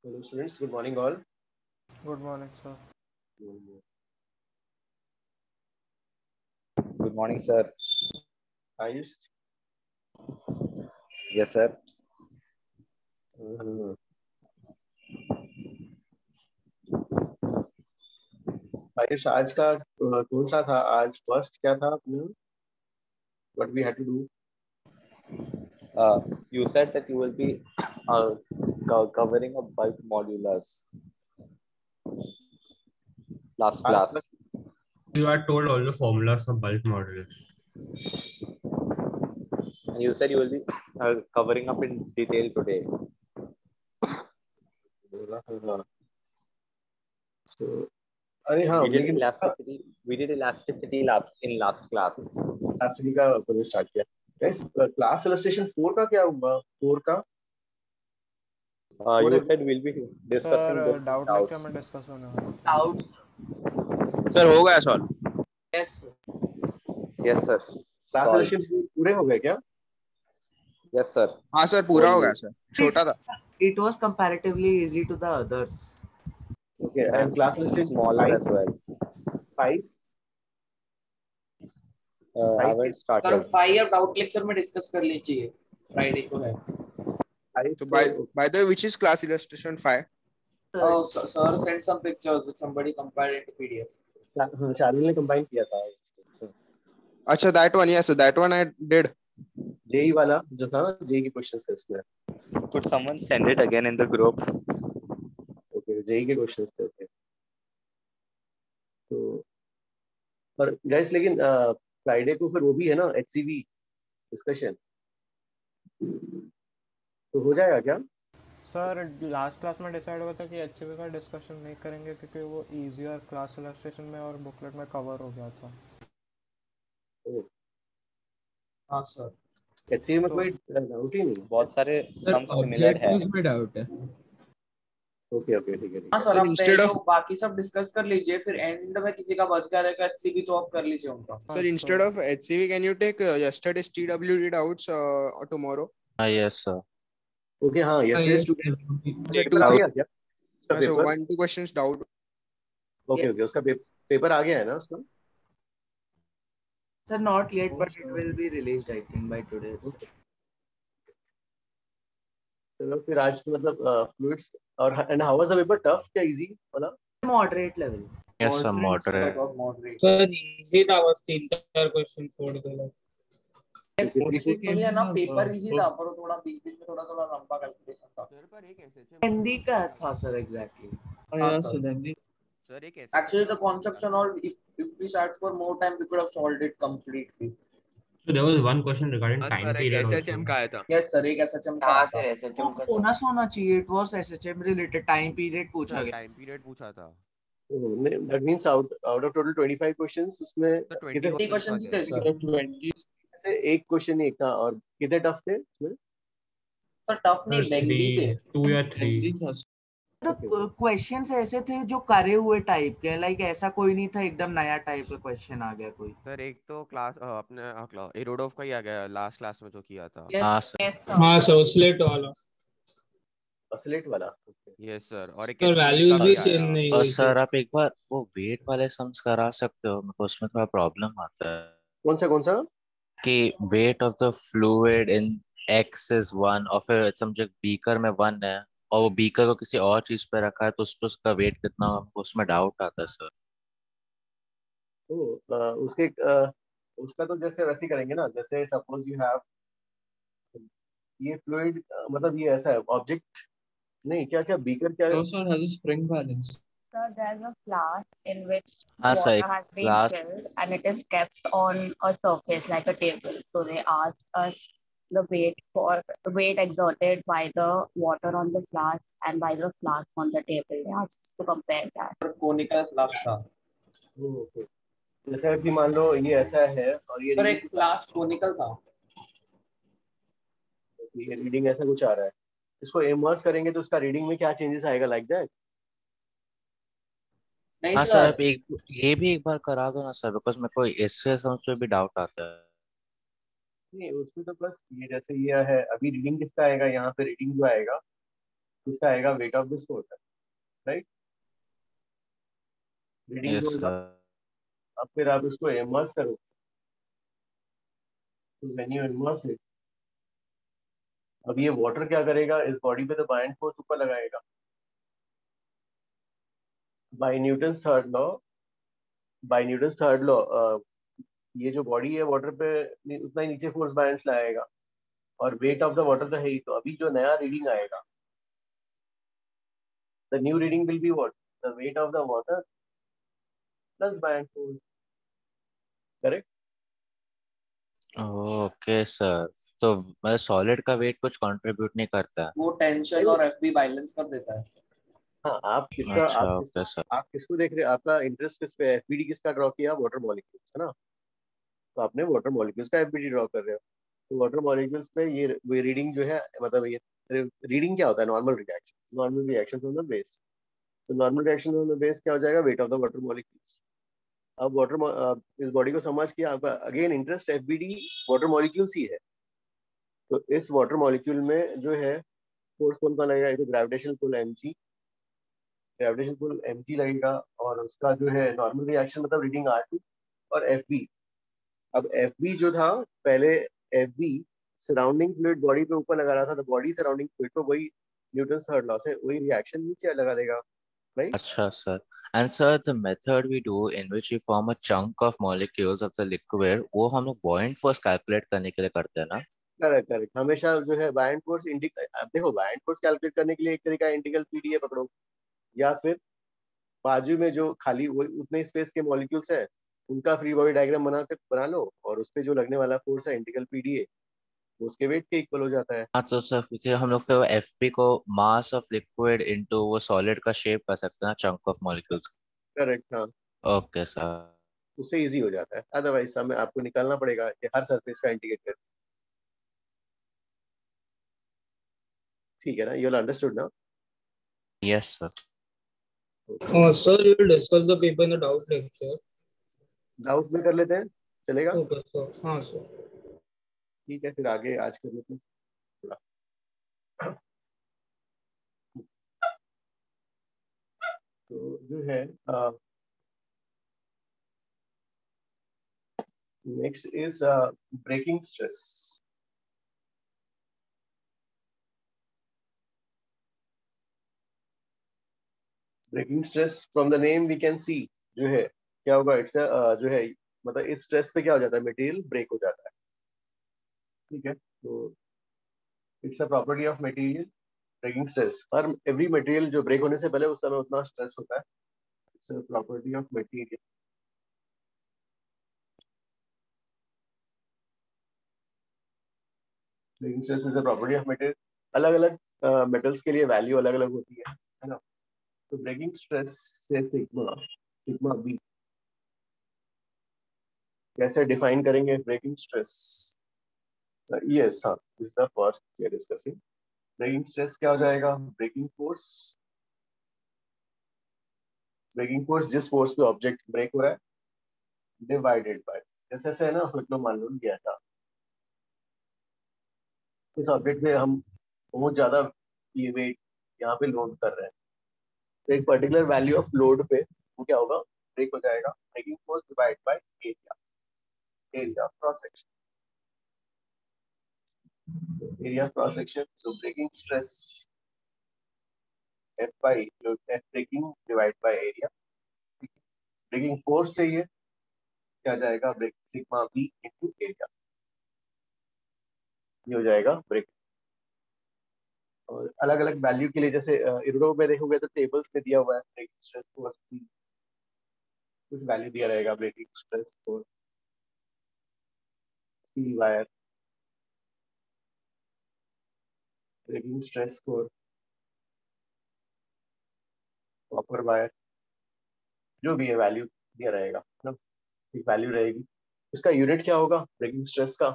Hello, students. Good morning, all. Good morning, sir. Good morning, sir. Ayush. Yes, sir. हम्म, आयुष आज का कौन सा था? आज फर्स्ट क्या था अपने? What we had to do? You said that you will be covering a bulk modulus last आज class. You are told all the formulas for bulk modulus. And you said you will be covering up in detail today. So, अरे हाँ, लेकिन We did elasticity in last class. ACD का start किया. Guys class illustration 4 का क्या हुआ? 4 का You said we'll be discussing sir those doubt lecture doubts. में डिस्कस होने वाला था। डाउट्स सर हो गया solve. Yes Yes, sir. Class Solved. Illustration पूरे हो गए क्या? Yes, sir. हाँ सर पूरा हो Only. गया सर, छोटा था। It was comparatively easy to the others. Okay, and And class illustration smaller as well. 5 Haven't sir started. 5 अब डाउट लेक्चर में डिस्कस कर लीजिए, फ्राइडे को है। 5 तो by the way, which is class illustration 5? Oh, sir sent some pictures with somebody compared into PDF. Shardul ने combine किया था। अच्छा that one, yes, that one I did. JEE वाला जो था ना, जेई के क्वेश्चंस थे उसमें। Could someone send it again in the group? Okay, JEE के क्वेश्चंस थे। ओके, तो पर गाइस लेकिन फ्राइडे को फिर वो भी है ना, एचसीवी डिस्कशन, तो हो जाएगा क्या? सर लास्ट क्लास में डिसाइड हुआ था कि एचसीवी का डिस्कशन नहीं करेंगे क्योंकि वो इजियर क्लास इलस्ट्रेशन में और बुकलेट में कवर हो गया था। हाँ सर। एचसीवी में कोई डाउट ही नहीं। बहुत सारे सर some similar है। ऑब्जेक्टिव्स में डाउट है। ओके ओके, ठीक है ठीक हाँ है। सर, Sir, अब instead पहले of- वो बाकी सब डिस्कस कर लीजिए, फिर एंड में किसी का बच गया रहेगा एचसीबी तो आप कर लीजिए उनका। Sir, instead of HCV, can you take yesterday's TWD doubts tomorrow? Yes, sir. Okay, हाँ, यस्टरडे स्टूडेंट Sir, पेपर आ गया क्या? उसका so paper 1-2 questions doubt. Okay okay, उसका पेपर आ गया है ना उसका? Sir, not yet, but it will be released, I think, by today. चलो फिर आज मतलब फ्लूइड्स और and how was the paper? Tough क्या इजी वाला? Moderate level. Yes, sir. Moderate. Moderate sir easy था, बस 3-4 क्वेश्चन छोड़ दो। तो ये ना पेपर इजी था, पर वो थोड़ा बीच बीच में थोड़ा थोड़ा लंबा कैलकुलेशन था। हिंदी का था सर exactly. हाँ, sir. सर एक Actually, the concepts and all, if we sat for more time, we could have solved it completely. So there was one question regarding हाँ time सर एक period SHM also. का आया था। Yes sir, एक SHM का हाँ था। Sir SHM का बोनस होना चाहिए. It was SHM related time period पूछा गया. टाइम पीरियड पूछा था। That means out of total 25 questions उसमें तो कितने 20 क्वेश्चंस थे सर। 20 से एक क्वेश्चन ही था और कितने टफ थे उसमें? सर टफ नहीं, लेंदी थे। 2 या 3. तो क्वेश्चंस ऐसे थे जो करे हुए टाइप के, लाइक ऐसा कोई नहीं था एकदम नया टाइप का क्वेश्चन आ गया कोई. सर एक तो क्लास अपने एरोडोफ का ही आ गया लास्ट क्लास में जो किया था। हाँ, sir. हाँ सर स्लेट वाला। असलेट वाला। यस सर, और एक सर HCV वैल्यूज का भी भी चेंज आया। नहीं और हुई सर थी। आप एक बार वो वेट वाले सम्स करा सकते हो, मेरे को उसमें थोड़ा प्रॉब्लम आता है कौन सा कि wait of the fluid in x is 1 और फिर समझे बीकर में 1 है और वो बीकर को किसी और चीज पे रखा है तो उस पे उसका वेट कितना होगा, हमको उसमें डाउट आता है सर। तो उसके उसका तो जैसे वैसे ही करेंगे ना, जैसे सपोज यू हैव ये फ्लूइड, मतलब ये ऐसा है ऑब्जेक्ट नहीं, क्या क्या बीकर क्या है? sir has a spring balance. So there's a flask in which हाँ सर, water एक has been flask filled and it is kept on a surface like a table. So they asked us the weight exerted by the water on the flask and by the flask on the table. They asked us to compare that. Conical flask था। Okay, जैसे कि मान लो ये ऐसा है और ये sir एक फ्लास्क कोनिकल था। रीडिंग ऐसा कुछ आ रहा है, इसको इमर्स करेंगे तो उसका रीडिंग में क्या चेंजेस आएगा, लाइक दैट? नहीं हाँ सर, सर, आप ये भी एक बार करा दो ना सर, बिकॉज मेरे को इससे समझ पे भी डाउट आता है। नहीं, उसमें तो बस ये जैसे ये है, अभी रीडिंग किसका आएगा, यहाँ पे रीडिंग जो आएगा किसका आएगा, weight of this water, right? Reading जो यस होगा, सर। अब फिर आप इसको इमर्स करो, तो व्हेन यू इमर्स इट, अब ये वाटर क्या करेगा, इस बॉडी पे तो बाइंड फोर्स ऊपर लगाएगा बाय न्यूटन्स थर्ड लॉ। ये जो बॉडी है वाटर पे उतना ही नीचे फोर्स बायंस लाएगा और वेट ऑफ द वाटर तो है ही, तो अभी जो नया रीडिंग आएगा, the new reading will be what, the wait of the water plus बायंस force, correct? Okay sir, तो मतलब सॉलिड का वेट कुछ कंट्रीब्यूट नहीं करता है? वो टेंशन और एफबी बैलेंस कर देता है। हाँ, आप किसका अच्छा, आप ओके सर। आप किसको देख रहे हैं, आपका इंटरेस्ट किस पे है? एफबीडी किसका ड्रॉ किया? वाटर मॉलिक्यूल्स, है ना? तो आपने वाटर मॉलिक्यूल्स का एफबीडी ड्रॉ कर रहे हो, तो वाटर मॉलिक्यूल्स पे ये रीडिंग जो है, मतलब ये रीडिंग क्या होता है? Normal reaction from the base. तो normal reaction from the base क्या हो जाएगा? Weight of the water molecules. अब इस बॉडी को समझ के आपका again interest FBD water molecules ही है। तो इस वाटर मॉलिक्यूल में जो है फोर्स कौन सा लगेगा? तो ग्रेविटेशनल पुल mg लगेगा, और उसका जो है नॉर्मल रिएक्शन मतलब रीडिंग R2 और FB। अब FB जो था पहले, FB सराउंडिंग फ्लूइड बॉडी पे ऊपर लगा रहा था, तो बॉडी सराउंडिंग फ्लूइड को वही न्यूटन्स थर्ड लॉ से वही रिएक्शन नीचे लगा देगा, राइट? अच्छा sir. And sir, the method we do in which we form a chunk of molecules of the liquid, वो हम लोग buoyant force calculate करने के लिए करते हैं ना? करेक्ट। हमेशा जो है बायंट फोर्स अब देखो, बायंट फोर्स कैलकुलेट करने के लिए एक तरीका इंटीग्रल पीडीए पकड़ो, या फिर बाजू में जो खाली वो उतने स्पेस के मॉलिक्यूल्स है उनका फ्री बॉडी डायग्राम बना लो, और उस पे जो लगने वाला फोर्स है इंटीग्रल पीडीए, उसके वेट के इक्वल हो जाता है। हाँ, तो सर फिर हम लोग फिर एफपी को मास ऑफ लिक्विड इनटू वो सॉलिड का शेप कर सकते हैं, चंक ऑफ मॉलिक्यूल्स। करेक्ट, हाँ, ओके सर. उससे इजी हो जाता है। अदरवाइज हमें आपको निकालना पड़ेगा कि हर सरफेस का इंटीग्रेट कर। ठीक है ना? यू अंडरस्टूड ना? Yes sir. Sir, you will discuss the paper in the doubt lecture. Doubt में कर लेते हैं, चलेगा? Okay, sir. हाँ sir. ठीक है, फिर आगे आज कर लेते हैं थोड़ा। तो जो है next is breaking stress. Breaking stress from the name we can see जो है क्या होगा, इट्स जो है मतलब इस स्ट्रेस पे क्या हो जाता है? मटेरियल ब्रेक हो जाता है, ठीक है? तो it's a property of material, breaking stress. हर एवरी मटेरियल जो ब्रेक होने से पहले उस समय उतना स्ट्रेस होता है। It's a property of material. Breaking stress is a property of material. अलग अलग मेटल्स के लिए वैल्यू अलग अलग होती है ना? तो ब्रेकिंग स्ट्रेस से सिग्मा बी कैसे डिफाइन करेंगे? ब्रेकिंग स्ट्रेस, यस, हाँ, this the first we are discussing. Breaking stress क्या हो जाएगा? ब्रेकिंग फोर्स जिस फोर्स पे ऑब्जेक्ट ब्रेक हो रहा है डिवाइडेड बाय, जैसे ऐसे है ना, सोच लो, मान लो दिया था इस ऑब्जेक्ट में हम बहुत ज्यादा ये वेट यहाँ पे लोड कर रहे हैं, तो एक पर्टिकुलर वैल्यू ऑफ लोड पे वो क्या होगा? ब्रेक हो जाएगा। Breaking force divide by area cross section, area cross section. तो ब्रेकिंग स्ट्रेस एफ बाई जो F breaking divide by area. Breaking force चाहिए, क्या जाएगा? Break sigma B into area, ये हो जाएगा ब्रेक। और अलग अलग वैल्यू के लिए, जैसे इरोडो में देखोगे तो टेबल्स में दिया हुआ है ब्रेकिंग स्ट्रेस फोर्स की कुछ वैल्यू दिया रहेगा। Breaking stress for steel wire, breaking stress for copper wire, जो भी है वैल्यू दिया रहेगा ना, एक वैल्यू रहेगी। इसका यूनिट क्या होगा ब्रेकिंग स्ट्रेस का?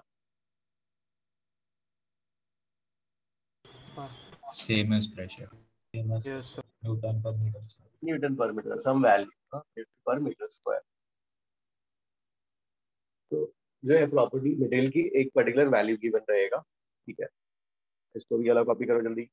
Same as pressure. Same as Yes, sir. Newton per meter square. Newton पर मीटर, सम वैल्यू पर मीटर स्क्वायर। तो जो है प्रॉपर्टी मटेरियल की एक पर्टिकुलर वैल्यू गिवन रहेगा, ठीक है? इसको भी अलग कॉपी करो जल्दी।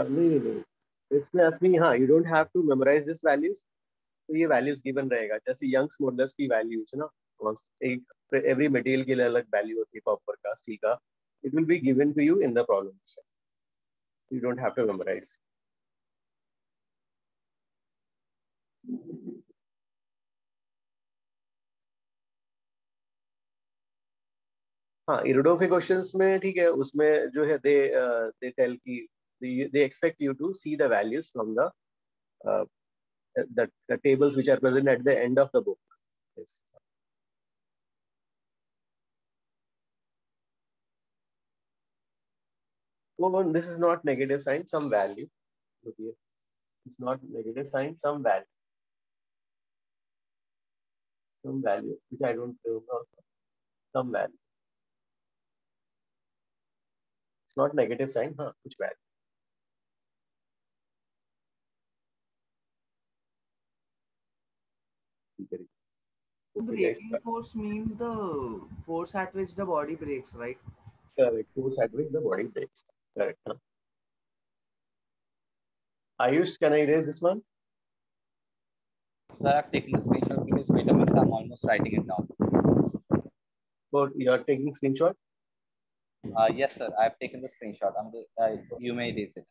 नहीं, इसमें असली, हाँ, you don't have to memorise this values. तो ये वैल्यूज गिवन रहेगा, जैसे यंग्स मॉडुलस की वैल्यूज है ना, एक एवरी मटेरियल के लिए अलग वैल्यू होती है, कॉपर का, स्टील का, It will be given to you in the problem itself. You don't have to memorize. हाँ, इरोडो के क्वेश्चंस में ठीक है, उसमें जो है दे टेल की they expect you to see the values from the tables which are present at the end of the book. Yes. Well, this is not negative sign, some value. Okay. It's not negative sign, some value. Some value, which I don't know. Some value. It's not negative sign, huh? Which value? Braking force means the force at which the body breaks, right? Correct. Force at which the body breaks. Correct. Huh? Ayush, can I erase this one? Sir, I've taken the screenshot. Please wait a minute. I'm almost writing it down. So you are taking screenshot? Yes, sir. I've taken the screenshot. You may erase it.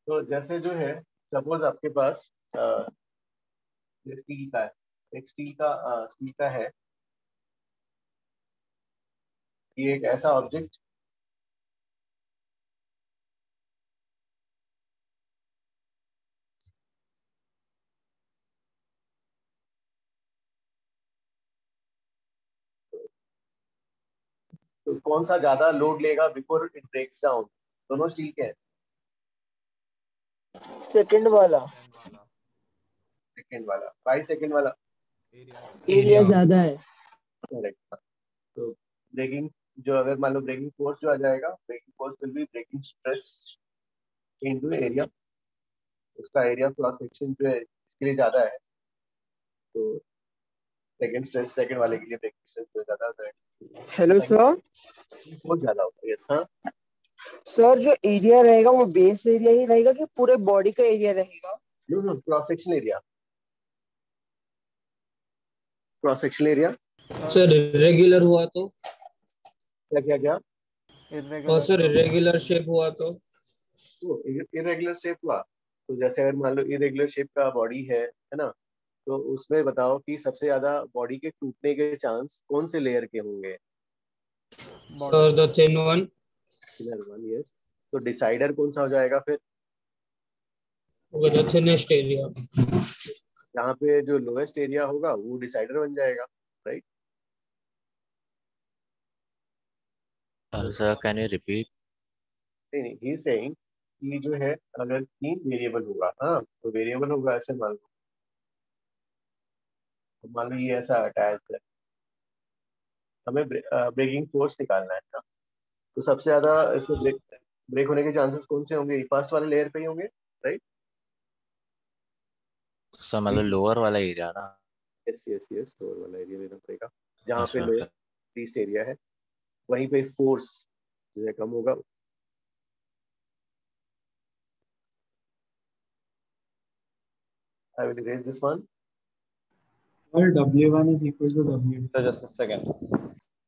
तो जैसे जो है, suppose आपके पास steel का है, एक steel का है, ये एक ऐसा ऑब्जेक्ट तो कौन सा ज्यादा लोड लेगा बिफोर इट ब्रेक्स डाउन? दोनों स्टील के हैं। सेकंड वाला 5 सेकंड वाला एरिया ज्यादा है। करेक्ट। तो ब्रेकिंग जो अगर मान लो ब्रेकिंग फोर्स जो आ जाएगा, breaking force will be breaking stress into area. उसका एरिया क्रॉस सेक्शन जो है इसके लिए ज्यादा है, तो सेकंड वाले के लिए ब्रेकिंग स्ट्रेस जो ज्यादा होता है। हेलो सर, बहुत ज्यादा होता है। यस हाँ सर जो एरिया रहेगा वो बेस एरिया ही रहेगा कि पूरे बॉडी का एरिया रहेगा? No cross section area. Cross section area sir irregular हुआ तो? क्या और सर इरेगुलर शेप हुआ तो? इरेगुलर शेप हुआ तो जैसे अगर मान लो इरेगुलर शेप का बॉडी है ना, तो उसमें बताओ कि सबसे ज्यादा बॉडी के टूटने के चांस कौन से लेयर के होंगे? Sir the thin one. Yes. तो डिसाइडर कौन सा हो जाएगा फिर? The thinnest area. यहाँ पे जो लोएस्ट एरिया होगा वो डिसाइडर बन जाएगा, right? Sir, can you repeat? नहीं ही इज सेइंग कि जो है अगर 3 वेरिएबल होगा, हाँ तो वेरिएबल होगा ऐसे मान लो ये ऐसा अटैच है, हमें ब्रेकिंग फोर्स निकालना है ना, तो सबसे ज्यादा इसमें ब्रेक होने के चांसेस कौन से होंगे? फर्स्ट वाले लेयर पे ही होंगे, राइट? सर मतलब लोअर वाला एरिया ना? यस लोअर वाला एरिया लेना पड़ेगा, जहाँ पे अच्छा, लोएस्ट एरिया है वहीं पे फोर्स जो है कम होगा। I will erase this one. Well, W1 is equal to W2. So just a second.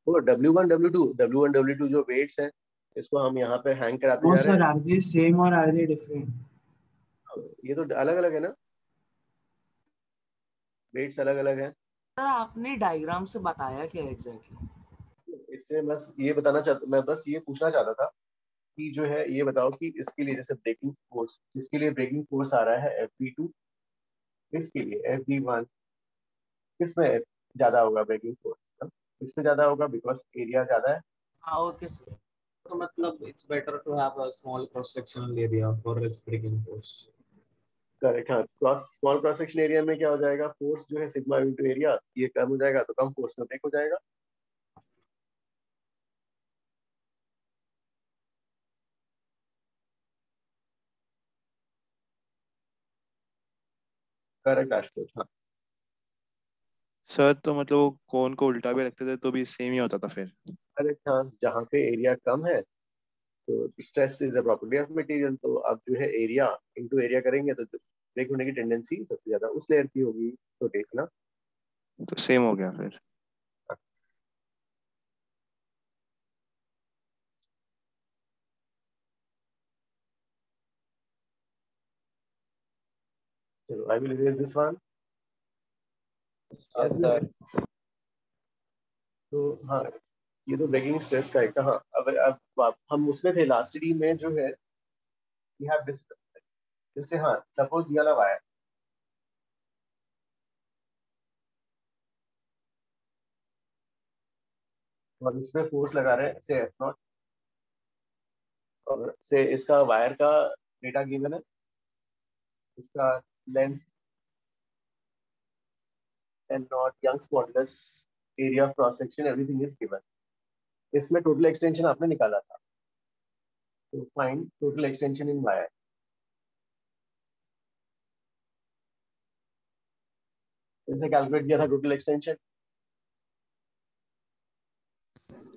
वो W1 W2 जो वेट्स हैं इसको हम यहाँ पे हैंग कराते No जा रहे sir, हैं। are they same or are they different? ये तो अलग अलग है ना, वेट्स अलग अलग है। सर आपने डायग्राम से बताया क्या एग्जैक्टली? इससे मैं बस ये पूछना चाहता था कि जो है ये बताओ कि इसके लिए जैसे ब्रेकिंग फोर्स, इसके लिए ब्रेकिंग फोर्स आ रहा है FB2, इसके लिए FB1, किसमें ज्यादा होगा ब्रेकिंग फोर्स? इसमें ज्यादा होगा बिकॉज एरिया ज्यादा है। हाँ ओके सर। तो मतलब it's better to have a small cross sectional area for risk breaking force. Correct. हाँ स्मॉल क्रॉस सेक्शन एरिया में क्या हो जाएगा, फोर्स जो है सिग्मा इनटू एरिया, ये कम हो जाएगा तो कम फोर्स में ब्रेक हो जाएगा। करेक्ट आशुतोष। हाँ सर तो मतलब वो कोन को उल्टा भी रखते थे तो भी सेम ही होता था फिर? करेक्ट। हाँ जहाँ पे एरिया कम है तो stress is a property of material, तो अब जो है एरिया इनटू एरिया करेंगे तो ब्रेक होने की टेंडेंसी सबसे ज्यादा उस लेयर की होगी, तो देखना तो सेम हो गया फिर। I will erase this one. Yes, sir. तो हाँ, ये तो ब्रेकिंग स्ट्रेस का एक था। हाँ, अब हम उसमें थे लास्ट डी में जो है we have discussed, जैसे हाँ सपोज ये वाला वायर और इसमें फोर्स लगा रहे हैं से एफ नॉट, और से इसका वायर का डेटा गिवन है, इसका length and not, Young's modulus, area of cross section, everything is given. इसमें टोटल एक्सटेंशन आपने निकाला था, तो find total extension in wire. कैसे कैलकुलेट किया था total extension?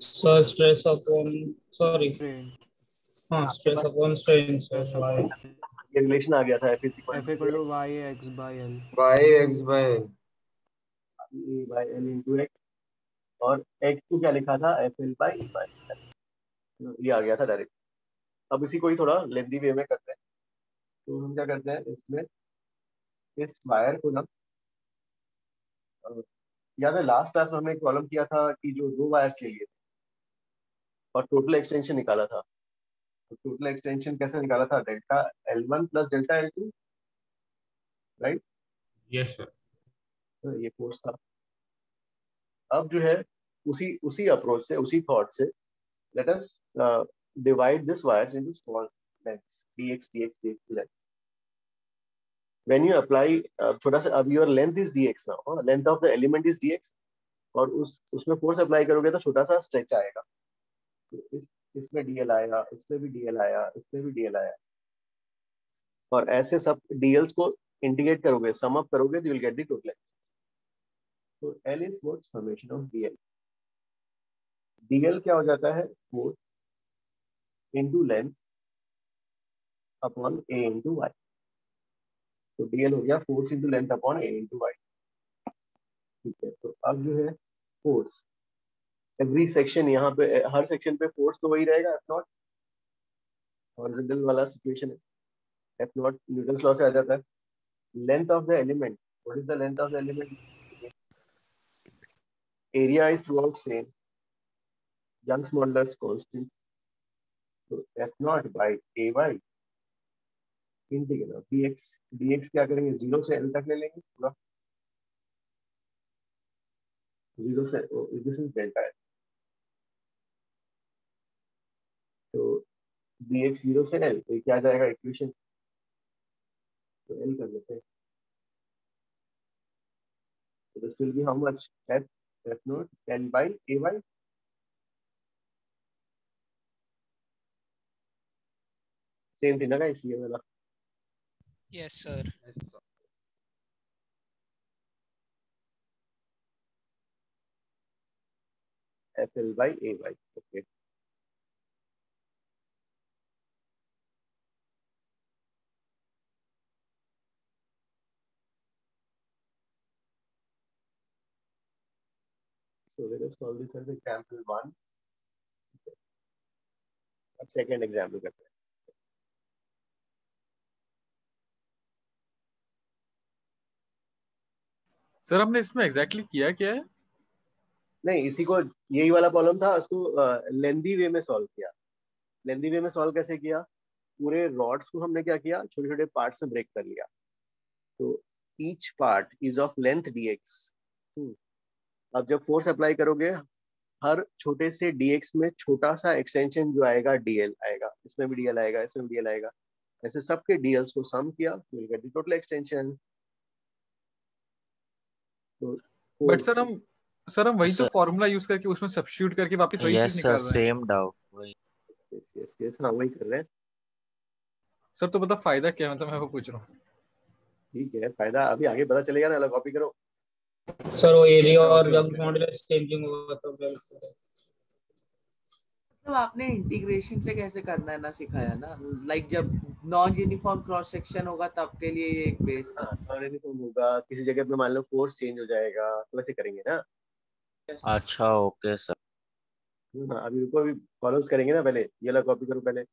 So stress upon, sorry, हाँ, stress upon strain, sir. ये रिलेशन आ गया था F is F equal to y x by L. Y x by L. E by L into x, और x को क्या लिखा था? FL by E by L। ये आ गया था डायरेक्ट। अब इसी को ही थोड़ा लेंथी वे में करते हैं। तो हम क्या करते हैं इसमें, इस वायर को ना, याद है लास्ट क्लास में हमने एक प्रॉब्लम किया था कि जो दो वायर्स ले लिए थे और टोटल एक्सटेंशन निकाला था। तो टोटल एक्सटेंशन कैसे निकाला था? Delta L1 plus delta L2, right? Yes sir. तो ये फोर्स था। अब जो है उसी उसी अप्रोच से, उसी थॉट से, let us divide this wires into small lengths, dx dx dx length. When you apply छोटा सा, अब your length is dx now, length of the element is dx, और उसमें फोर्स अप्लाई करोगे तो छोटा सा स्ट्रेच आएगा। तो इसमें dl आया, इसमें भी dl आया, इसमें भी dl आया, और ऐसे सब dls को इंटीग्रेट करोगे, सम अप करोगे, तो you will get the total. तो L is what? Summation of dl. dl क्या हो जाता है? Force into length upon a into y। तो dl हो गया force into length upon a into y। ठीक है, तो अब जो है फोर्स एवरी सेक्शन, यहाँ पे हर सेक्शन पे फोर्स तो वही रहेगा, एफ नॉट, हॉरिजॉन्टल वाला सिचुएशन है, एफ नॉट न्यूटन्स लॉ से आ जाता है। Length of the element, what is the length of the element? Area is throughout same, Young's modulus constant, तो F naught by A Y integral dx। dx क्या करेंगे? 0 से l तक ले लेंगे पूरा, 0 से, दिस इज डेल्टा l, तो dx 0 से l, तो क्या जाएगा इक्वेशन? तो l कर लेते हैं, तो this will be how much? f not l by a y। Same थी ना गाइस ये वाला? Yes, sir. FL by AY, okay. So let us solve this as example 1. अब second example करते हैं। सर हमने इसमें एग्जैक्टली किया क्या है? नहीं, इसी को, यही वाला प्रॉब्लम था, उसको लेंदी वे में सॉल्व किया। लेंदी वे में सॉल्व कैसे किया? पूरे रॉड्स को हमने क्या किया? छोटे छोटे पार्ट्स में ब्रेक कर लिया। तो each part is of length dx। अब जब फोर्स अप्लाई करोगे, हर छोटे से dx में छोटा सा एक्सटेंशन जो आएगा dl आएगा, इसमें भी dl आएगा, इसमें भी dl आएगा, ऐसे सबके dls को सम किया, तो will get the total extension. But sir हम वही तो फॉर्मूला यूज करके उसमें सब्स्टिट्यूट करके वापस वही चीज निकाल रहे हैं। सेम डाउट वही। यस हाँ, वही कर रहे हैं सर। तो मतलब फायदा क्या है, मतलब मैं वो पूछ रहा हूँ। ठीक है, फायदा अभी आगे पता चलेगा ना, अलग कॉपी करो सर। वो एरिया और यंग्स मॉडुलस चेंजिंग होगा तो तो आपने इंटीग्रेशन से कैसे करना है ना सिखाया ना, लाइक जब नॉन यूनिफॉर्म क्रॉस सेक्शन होगा तब के लिए ये एक बेस था। नॉन यूनिफॉर्म होगा, किसी जगह पे मान लो फोर्स चेंज हो जाएगा, तो वैसे करेंगे ना। अच्छा ओके सर। अभी रुको, अभी फॉलोअप्स करेंगे ना, पहले ये वाला कॉपी करो पहले।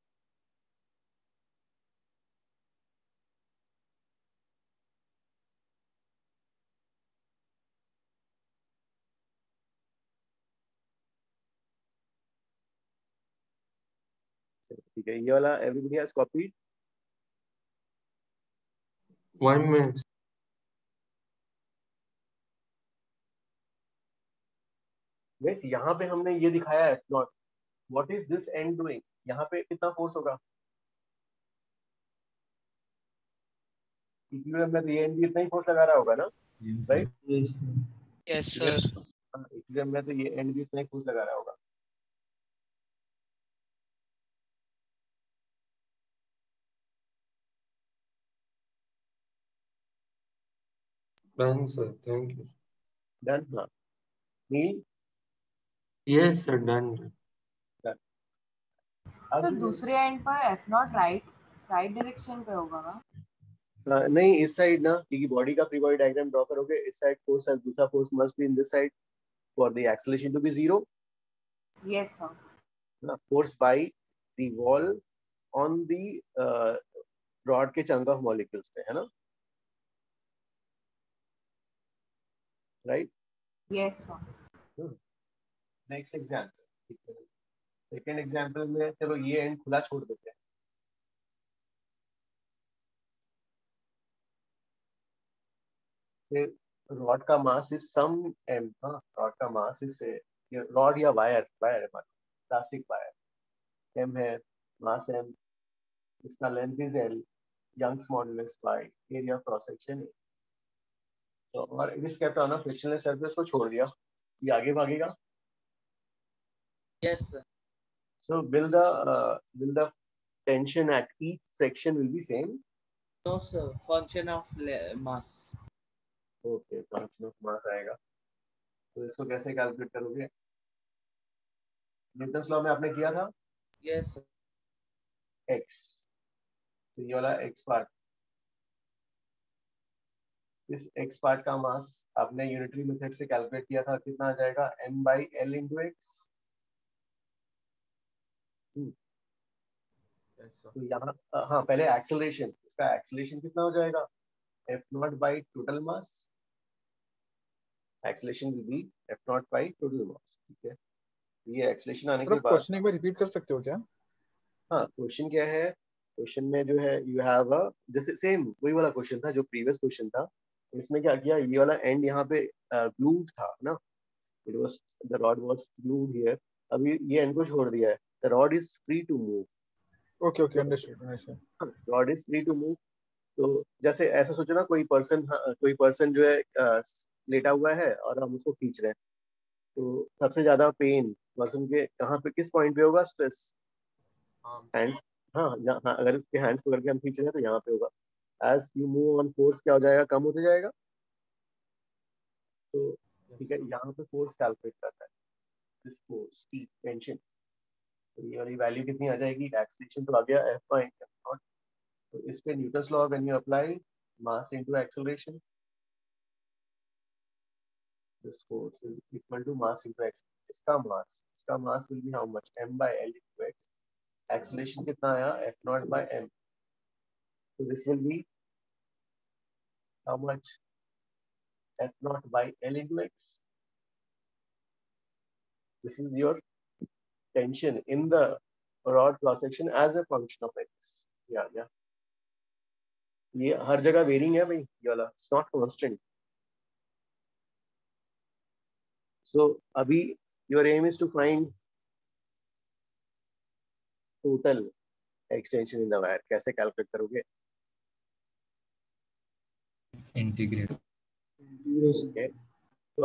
ठीक है, ये वाला everybody has copied. 1 minute. Guys यहाँ पे हमने ये दिखाया है not. What is this and doing? यहाँ पे कितना फोर्स होगा? इक्विलिब्रियम में तो ये एंड भी इतना ही फोर्स लगा रहा होगा ना, राइट? Yes, sir. इक्विलिब्रियम में तो ये एंड भी इतना ही फोर्स लगा रहा होगा. Done, sir. Thank you. Done. हाँ, नील. Yes, sir. Done. Done. Sir दूसरे एंड पर एफ नॉट राइट डायरेक्शन पे होगा ना? नहीं, इस साइड ना, क्योंकि बॉडी का फ्री बॉडी डायग्राम ड्रॉ करोगे, इस साइड फोर्स है, दूसरा force must be in this side for the acceleration to be zero. Yes sir. Force by the wall on the rod के चंक ऑफ मॉलिक्यूल्स पे, है ना, right? Yes sir. Next example. Second example में चलो ये and खुला छोड़ देते हैं. फिर रॉड का मास इज सम m. हाँ, रॉड का मास इज से रॉड या वायर है, प्लास्टिक वायर, m है, मास m, इसका length is l, Young's modulus by area of cross section. तो और it is kept on a frictionless surface को छोड़ दिया, ये आगे भागेगा. Yes, sir. So will the tension at each section will be same? No, sir. Function of mass. Okay, function of mass आएगा. तो इसको कैसे कैलकुलेट करोगे? न्यूटन्स लॉ में आपने किया था? Yes, sir. x. तो ये वाला x पार्ट, इस x पार्ट का मास आपने यूनिटरी मेथड से कैलकुलेट किया था, कितना आ जाएगा? m by l into x. तो यहाँ हाँ, पहले एक्सेलरेशन, इसका एक्सेलरेशन कितना हो जाएगा? f not by total mass. Acceleration will be f not by total mass. ठीक है, ये एक्सेलरेशन आने के बाद क्वेश्चन एक बार रिपीट कर सकते हो क्या? हाँ, क्वेश्चन क्या है? क्वेश्चन में जो है यू हैव अ, जैसे सेम वही वाला क्वेश्चन था जो प्रीवियस क्वेश्चन था. इसमें क्या किया, ये वाला एंड यहाँ पे ग्लूड था ना, it was the rod was glued here. अभी ये एंड को छोड़ दिया है, the rod is free to move. Okay okay, understood. Rod is free to move. तो जैसे ऐसा सोचो ना, कोई पर्सन जो है लेटा हुआ है और हम उसको खींच रहे हैं, तो सबसे ज्यादा पेन पर्सन के कहाँ पे, किस पॉइंट पे होगा? Stress hands. हाँ, हाँ, अगर उसके हैंड्स पकड़ के हम खींच रहे हैं तो यहाँ पे होगा. As you move on, force क्या हो जाएगा? कम होते जाएगा. तो ठीक है, यहाँ पे फोर्स कैलकुलेट करता है, दिस फोर्स T टेंशन. तो ये वाली वैल्यू कितनी आ जाएगी? एक्सेलरेशन तो आ गया F by m नॉट. तो इस पे Newton's law when you apply mass into acceleration, this force is equal to mass into acceleration. इसका mass will be how much? m by l into x. Acceleration कितना आया? F naught by m. तो this will be how much? F naught by l into x. This is your tension in the rod cross section as a function of x. Yeah. ये हर जगह varying है भाई, ये वाला it's not constant. So अभी your aim is to find total extension in the wire. कैसे calculate करोगे? Integrate. Okay, तो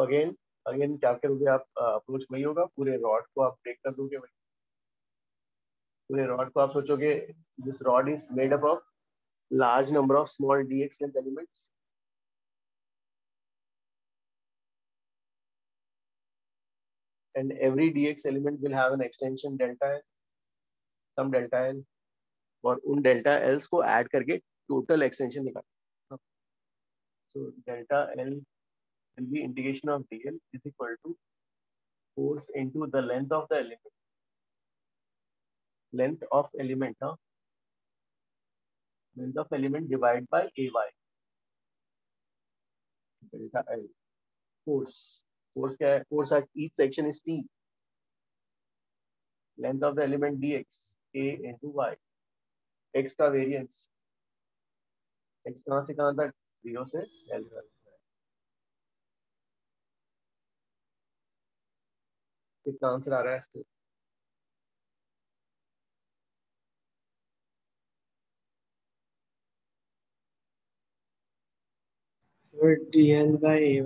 अगेन क्या करोगे आप? अप्रोच वही होगा, पूरे रॉड को आप ब्रेक कर दोगे भाई. पूरे रॉड को आप सोचोगे this rod is made up of large number of small dx length elements. And every dx element will have an extension delta l, some delta l, और उन delta l's को add करके total extension निकालना. So delta l will be integration of dl is equal to force into the length of the element. Length of element divided by ay. Delta l. Force क्या है? Force at each section is t. Length of the element dx. a into y, x का variance, x कहाँ से कहाँ तक, 0 से l तक। कितना आंसर आ रहा है इसको? So dl by ay.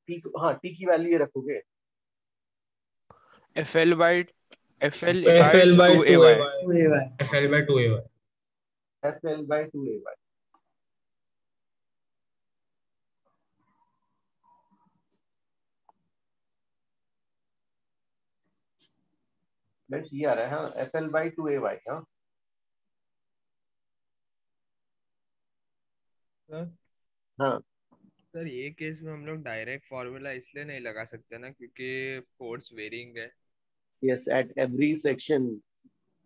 t, हाँ t की वैल्यू ये रखोगे, FL by FL FL by 2AY. 2ay. FL by 2AY. FL by 2ay। बस ये आ रहा है, हाँ FL by 2ay। हाँ सर हाँ सर ये केस में हम लोग डायरेक्ट फॉर्मूला इसलिए नहीं लगा सकते ना क्योंकि फोर्स वेरिंग है। यस, एट एवरी सेक्शन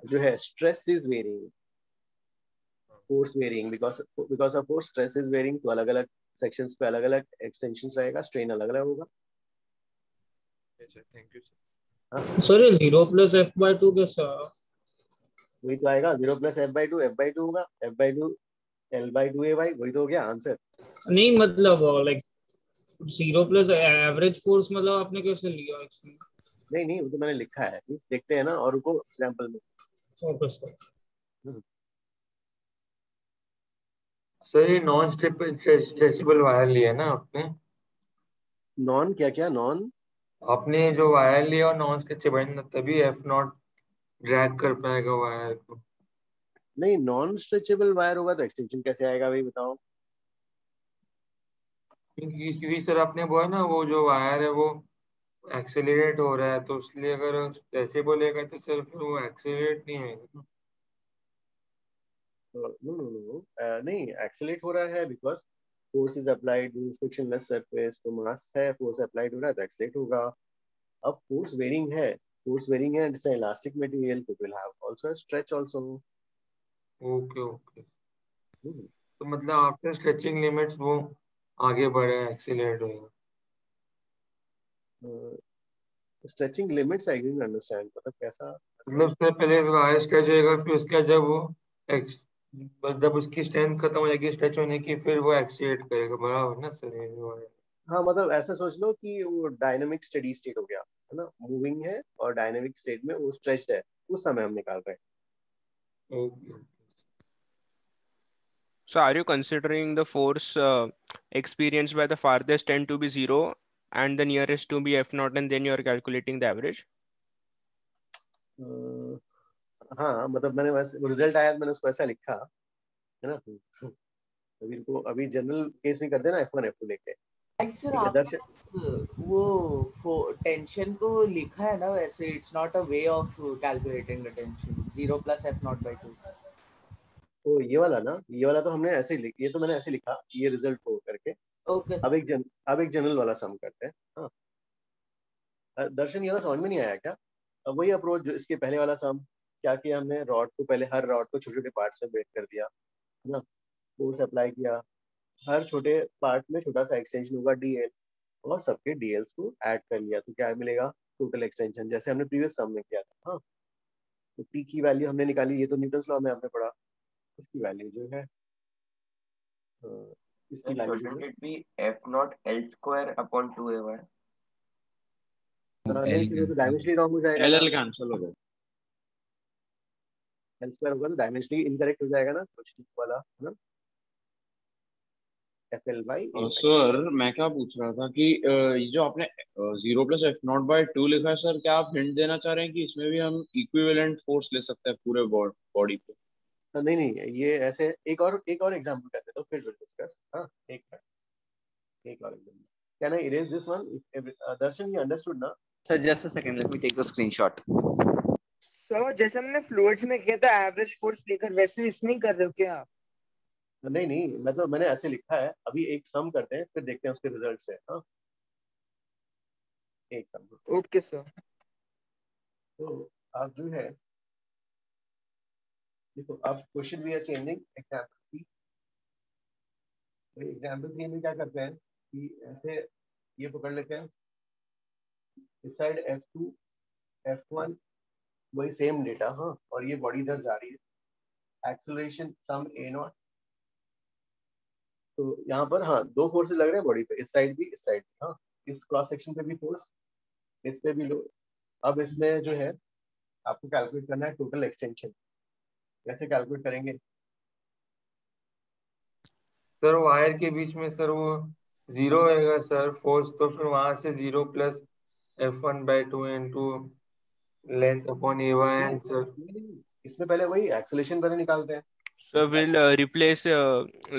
जो है stress is varying, force varying, because of force stress is varying. तो अलग अलग सेक्शंस पे अलग अलग एक्सटेंशन रहेगा, स्ट्रेन अलग अलग होगा। Thank you sir. हाँ सर ये 0 प्लस f by 2 कैसा? वही तो आएगा, 0 प्लस f by 2 होगा, f by 2 l by 2ay, वही तो हो गया आंसर। नहीं मतलब लाइक 0 प्लस एवरेज फोर्स मतलब आपने कैसे लिया इसमें? नहीं नहीं, वो तो मैंने लिखा है, देखते हैं ना और रुको एग्जांपल में। Okay sir. सर ये नॉन स्ट्रेचेबल वायर लिया ना आपने? नॉन क्या क्या नॉन? आपने जो वायर लिया और नॉन स्ट्रेचेबल ना, तभी एफ नॉट ड्रैग कर पाएगा वायर को। नहीं, नॉन स्ट्रेचेबल वायर होगा तो एक्सटेंशन कैसे आएगा भाई बताओ? क्योंकि सर आपने बोला ना वो जो वायर है वो एक्सेलरेट हो रहा है, तो इसलिए अगर स्ट्रेचेबल है तो सर फिर वो एक्सेलरेट नहीं होगा। नो नो नो, नहीं एक्सेलरेट हो रहा है because force is applied in frictionless surface, तो मास है, फोर्स अप्लाइड हो रहा है तो एक्सेलरेट होगा। अब फोर्स वेरिंग है, फोर्स वेरिंग है, it's elastic material, it will have also stretch also. Okay okay, तो मतलब आफ्टर स्ट्रेचिंग लिमिट्स वो आगे बढ़े एक्सेलरेट होगा। Stretching limits I didn't understand, मतलब कैसा? मतलब उससे पहले वायर स्ट्रेच होएगा, फिर उसके बाद जब वो बस जब उसकी स्ट्रेंथ खत्म हो जाएगी स्ट्रेच होने की, फिर वो एक्सीलेट करेगा, बराबर ना सर? ये जो है हाँ, मतलब ऐसा सोच लो कि वो डायनामिक स्टेडी स्टेट हो गया है ना, मूविंग है और डायनामिक स्टेट में वो स्ट्रेच्ड है, उस समय हम निकाल रहे हैं। Okay. So are you considering the force experienced by the farthest end to be 0 and the nearest to be f naught, and then you are calculating the average? हाँ, मतलब मैंने वैसे रिजल्ट आया तो मैंने उसको ऐसा लिखा है ना। अभी जनरल केस में कर देना F1 F2 लेके। सर आपने वो टेंशन को लिखा है ना वैसे, it's not a way of calculating the tension, 0 plus f not by 2। तो ये वाला ना, ये वाला तो हमने ऐसे ही ये तो मैंने ऐसे लिखा, ये रिजल्ट को करके। ओके अब एक जनरल वाला सम करते हैं। हाँ दर्शन, ये वाला समझ में नहीं आया क्या? अब वही अप्रोच जो इसके पहले वाला सम, क्या किया हमने, रॉड को पहले हर रॉड को छोटे छोटे पार्ट्स में ब्रेक कर दिया है ना, फोर्स अप्लाई किया, हर छोटे पार्ट में छोटा सा एक्सटेंशन होगा dl, और सबके dls को ऐड कर लिया तो क्या मिलेगा, टोटल एक्सटेंशन, जैसे हमने प्रीवियस सम में किया था। हाँ, तो t की वैल्यू हमने निकाली, ये तो न्यूटन्स लॉ में आपने पढ़ा, इसकी वैल्यू जो है इसकी value shouldn't it be f naught l square upon 2ay? नहीं, फिर वो तो डायमेंशनली रॉन्ग हो जाएगा ना, एल कैंसिल हो गया, एल स्क्वायर होगा तो डायमेंशनली इनकरेक्ट हो जाएगा ना, कुछ वाला है ना, FL by A। सर मैं क्या पूछ रहा था कि ये जो आपने 0 प्लस एफ नॉट बाई 2 लिखा है सर, क्या आप हिंट देना चाह रहे हैं कि इसमें भी हम इक्विवेलेंट फोर्स ले सकते हैं पूरे बॉडी पे? नहीं नहीं, ये ऐसे एक और एग्जांपल करते तो फिर विल डिस्कस। हाँ, एक और example, can I erase this one? Darshan, you understood ना? Sir, just a second, let me take the screenshot. Sir जैसे हमने फ्लूइड्स में किया था एवरेज फोर्स लेकर, वैसे इसमें कर रहे हो क्या आप? नहीं नहीं, मैंने ऐसे लिखा है, अभी एक सम करते हैं फिर देखते हैं उसके रिजल्ट से। हाँ, एक सम। Okay sir. तो आप जो है देखो, अब question we are changing example 3। तो एग्जांपल 3 में क्या करते हैं कि ऐसे ये पकड़ लेते हैं, इस साइड F2 F1 वही सेम डेटा, हाँ, और ये बॉडी इधर जा रही है, एक्सेलरेशन सम ए नॉट। तो यहाँ पर हाँ दो फोर्सेस लग रहे हैं बॉडी पे, इस साइड भी इस साइड भी, हाँ, इस क्रॉस सेक्शन पे भी फोर्स, इस पे भी लोड। अब इसमें जो है आपको कैलकुलेट करना है टोटल एक्सटेंशन। कैसे कैलकुलेट करेंगे? सर वायर के बीच में सर वो 0 होएगा सर फोर्स, तो फिर वहां से 0 plus F1/2 into length upon A1 sir. इसमें पहले वही एक्सेलरेशन पहले निकालते हैं। So we'll replace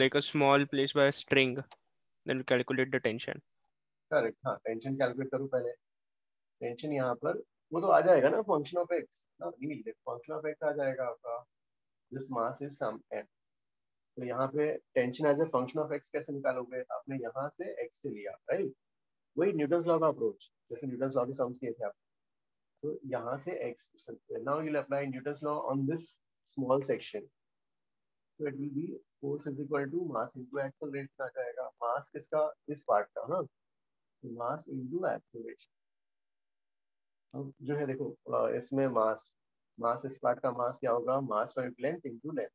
like a small place by a string, then we'll calculate the tension. Correct, हाँ, टेंशन कैलकुलेट करूँ पहले। टेंशन यहाँ पर वो तो आ जाएगा ना, फंक्शन ऑफ एक्स ना, ये फंक्शन ऑफ एक्स आ जाएगा आपका, this mass is some N. तो यहाँ पे tension as a function of X कैसे निकालोगे? आपने यहाँ से एक्स से लिया, राइट, वही न्यूटन्स लॉ का अप्रोच, जैसे न्यूटन्स लॉ के सम्स किए थे आप। तो यहाँ से x, now you will apply Newton's law on this small section. तो it will be force is equal to mass into acceleration आ जाएगा। मास किसका? इस पार्ट का, हाँ, मास इनटू एक्सेलरेशन। अब जो है देखो इसमें मास इस पार्ट का मास क्या होगा? मास पर length into length,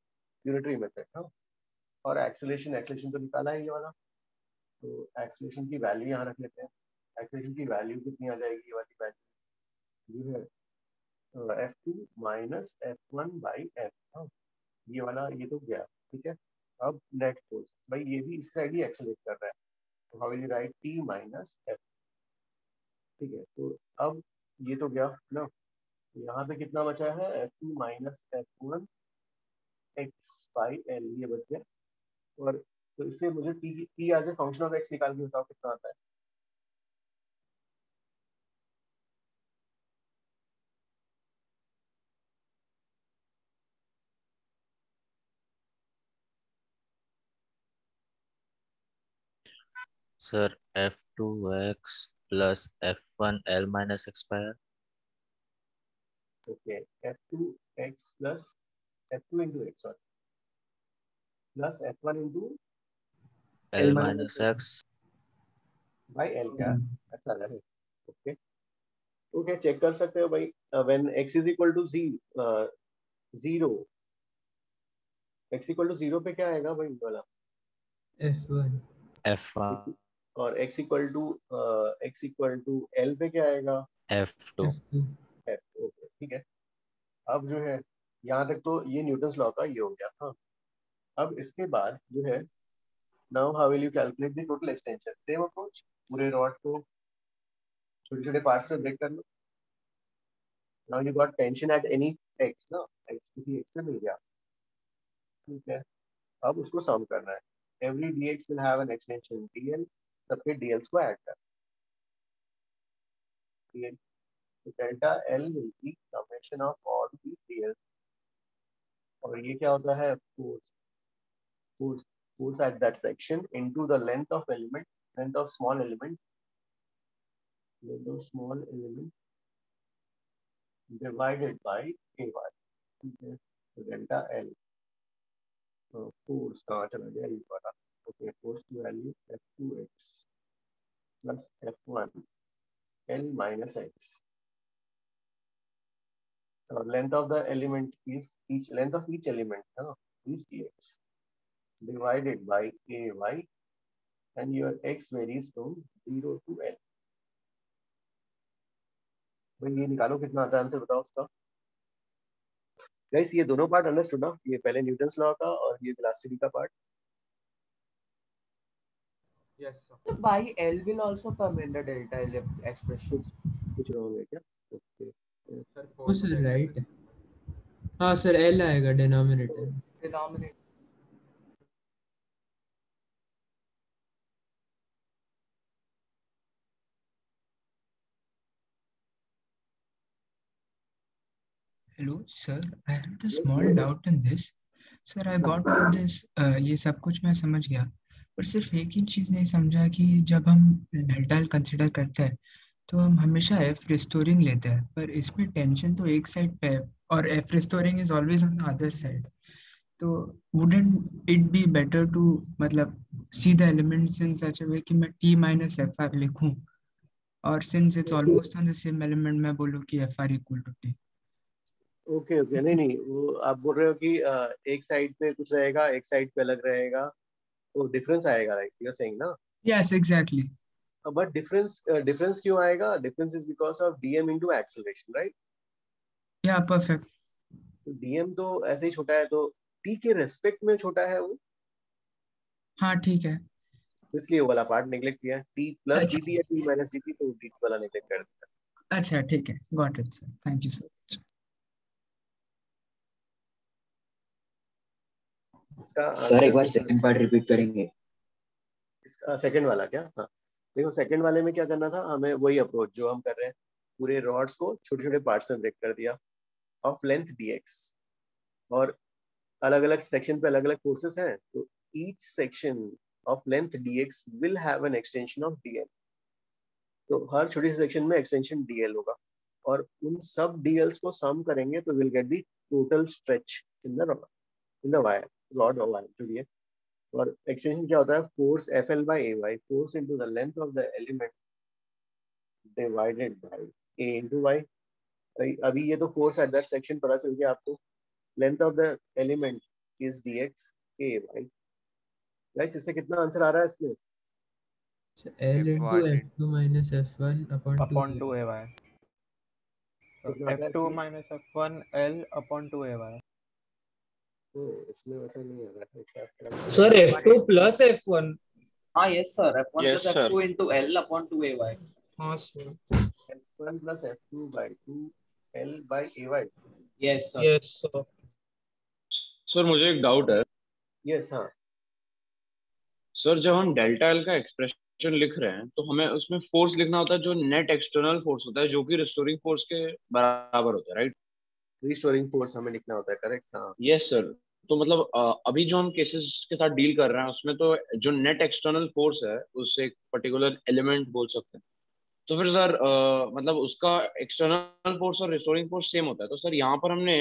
unitary method, हाँ। और एक्सेलरेशन तो निकाला है ये वाला, तो एक्सेलरेशन की वैल्यू यहाँ रख लेते हैं। एक्सेलरेशन की वैल्यू कितनी आ जाएगी? ये वाली वैल्यू जो है F2 माइनस F1/F, हाँ, ये वाला, ये तो गया, ठीक है। अब नेट फोर्स, भाई ये भी इस साइड ही एक्सेलरेट कर रहा है, तो how will you right T minus F, ठीक है। तो अब ये तो गया ना, यहाँ पे कितना बचा है? F2 माइनस F1 x/L, ये बच गया। और तो इससे मुझे T as a function of x निकाल के बताओ कितना आता है। Sir F2x plus F1L minus x square. Okay, F2x plus F2 into x, sorry, plus F1 into L minus x by L, क्या ऐसा लग रहा है? ओके ओके, चेक कर सकते हो भाई, when x is equal to 0, x equal to 0 पे क्या आएगा भाई वाला? F1 F1 और x equal to L पे क्या आएगा? F2 F, ओके, ठीक है। अब जो है यहाँ तक तो ये न्यूटन्स लॉ का ये हो गया, हाँ। अब इसके बाद जो है, now how will you calculate the total extension? Same approach, पूरे रॉड को छोटे छोटे पार्ट्स में ब्रेक कर लो। Now you got tension at any x ना, x किसी x पे मिल गया, ठीक है। अब उसको सम करना है, every dx will have an extension dl, सब पे dl को ऐड कर, dl, तो delta L will be summation of all the dl। और ये क्या होता है? force at that section into the length of small element divided by ay, ठीक है। तो डेल्टा L, फोर्स कहाँ चला गया ये वाला? ओके, फोर्स की value F2x plus F1 L minus x, और length of the element is length of each element is dx divided by ay, and your x varies from 0 to L। भाई ये निकालो कितना आता है, आंसर बताओ उसका। गाइस ये दोनों पार्ट अंडरस्टूड ना? ये पहले न्यूटन्स लॉ का और ये वेलोसिटी का part. Yes, sir. By L will also come in the delta L expression. कुछ रॉन्ग है क्या? ओके वो सर राइट है, हाँ सर L आएगा denominator. Hello, sir. I had a small doubt in this. Sir, I got all this. ये सब कुछ मैं समझ गया, पर सिर्फ एक ही चीज़ नहीं समझा कि जब हम डेल्टा एल कंसिडर करते हैं तो हम हमेशा एफ रिस्टोरिंग लेते हैं, पर इसमें टेंशन तो एक साइड पे है और F restoring is always on the other side. तो wouldn't it be better to मतलब सी द एलिमेंट्स इन सच अ वे कि मैं टी माइनस एफ लिखूं और since it's almost on the same element मैं बोलूँ कि FR equal to T। Okay okay, नहीं नहीं, वो आप बोल रहे हो कि एक साइड पे कुछ रहेगा, एक साइड पे अलग रहेगा, तो डिफरेंस आएगा, राइट? यू आर सेइंग ना? Yes exactly. बट डिफरेंस क्यों आएगा? Difference is because of dm into acceleration, right? या परफेक्ट। तो dm तो ऐसे ही छोटा है, तो t के रेस्पेक्ट में छोटा है वो, हाँ ठीक है। इसलिए वो वाला पार्ट नेग्लेक्ट किया। t प्लस अच्छा dt या t माइनस dt, तो dt वाला नेग्लेक्ट कर दिया। अच्छा ठीक है, got it sir, thank you sir. इसका सर एक बार आंसर सेकंड पार्ट रिपीट करेंगे? इसका सेकंड वाला क्या? हाँ देखो, सेकंड वाले में क्या करना था हमें, वही अप्रोच जो हम कर रहे हैं, पूरे रॉड्स को छोटे छोटे पार्ट्स में ब्रेक कर दिया ऑफ लेंथ dx, और अलग अलग सेक्शन पे अलग अलग फोर्सेस हैं, तो each section of length dx will have an extension of dl। तो हर छोटी सी सेक्शन में एक्सटेंशन dl होगा, और उन सब dls को सम करेंगे तो will get the total stretch in the wire, rod और वायर जो भी है। और एक्सटेंशन क्या होता है? Force FL by AY, force into the length of the element divided by A into Y। अभी ये तो फोर्स एट दैट सेक्शन पता चल गया आपको। Length of the element is dx AY। Guys इससे कितना आंसर आ रहा है इसमें? L into F2 minus F1 upon 2 2AY। तो कितना आता है F2 इसमें? minus F1 L upon 2AY। इसमें वैसा नहीं आ रहा है, क्या लग रहा सर F2 plus F1। हाँ yes sir, F1 Yes, plus sir. F2 into L upon 2AY। हाँ सर। है? F1 plus F2 by 2 L by AY। Yes sir. Yes sir. Sir मुझे एक डाउट है। यस हाँ। सर जब हम delta L का एक्सप्रेशन लिख रहे हैं तो हमें उसमें फोर्स लिखना होता है जो नेट एक्सटर्नल फोर्स होता है, जो कि रिस्टोरिंग फोर्स के बराबर होता है, राइट? रिस्टोरिंग फोर्स हमें लिखना होता है, करेक्ट? हाँ यस सर। तो मतलब अभी जो हम केसेस के साथ डील कर रहे हैं उसमें तो जो नेट एक्सटर्नल फोर्स है उससे एक पर्टिकुलर एलिमेंट बोल सकते हैं। तो फिर सर मतलब उसका एक्सटर्नल फोर्स और रिस्टोरिंग फोर्स सेम होता है, तो सर यहाँ पर हमने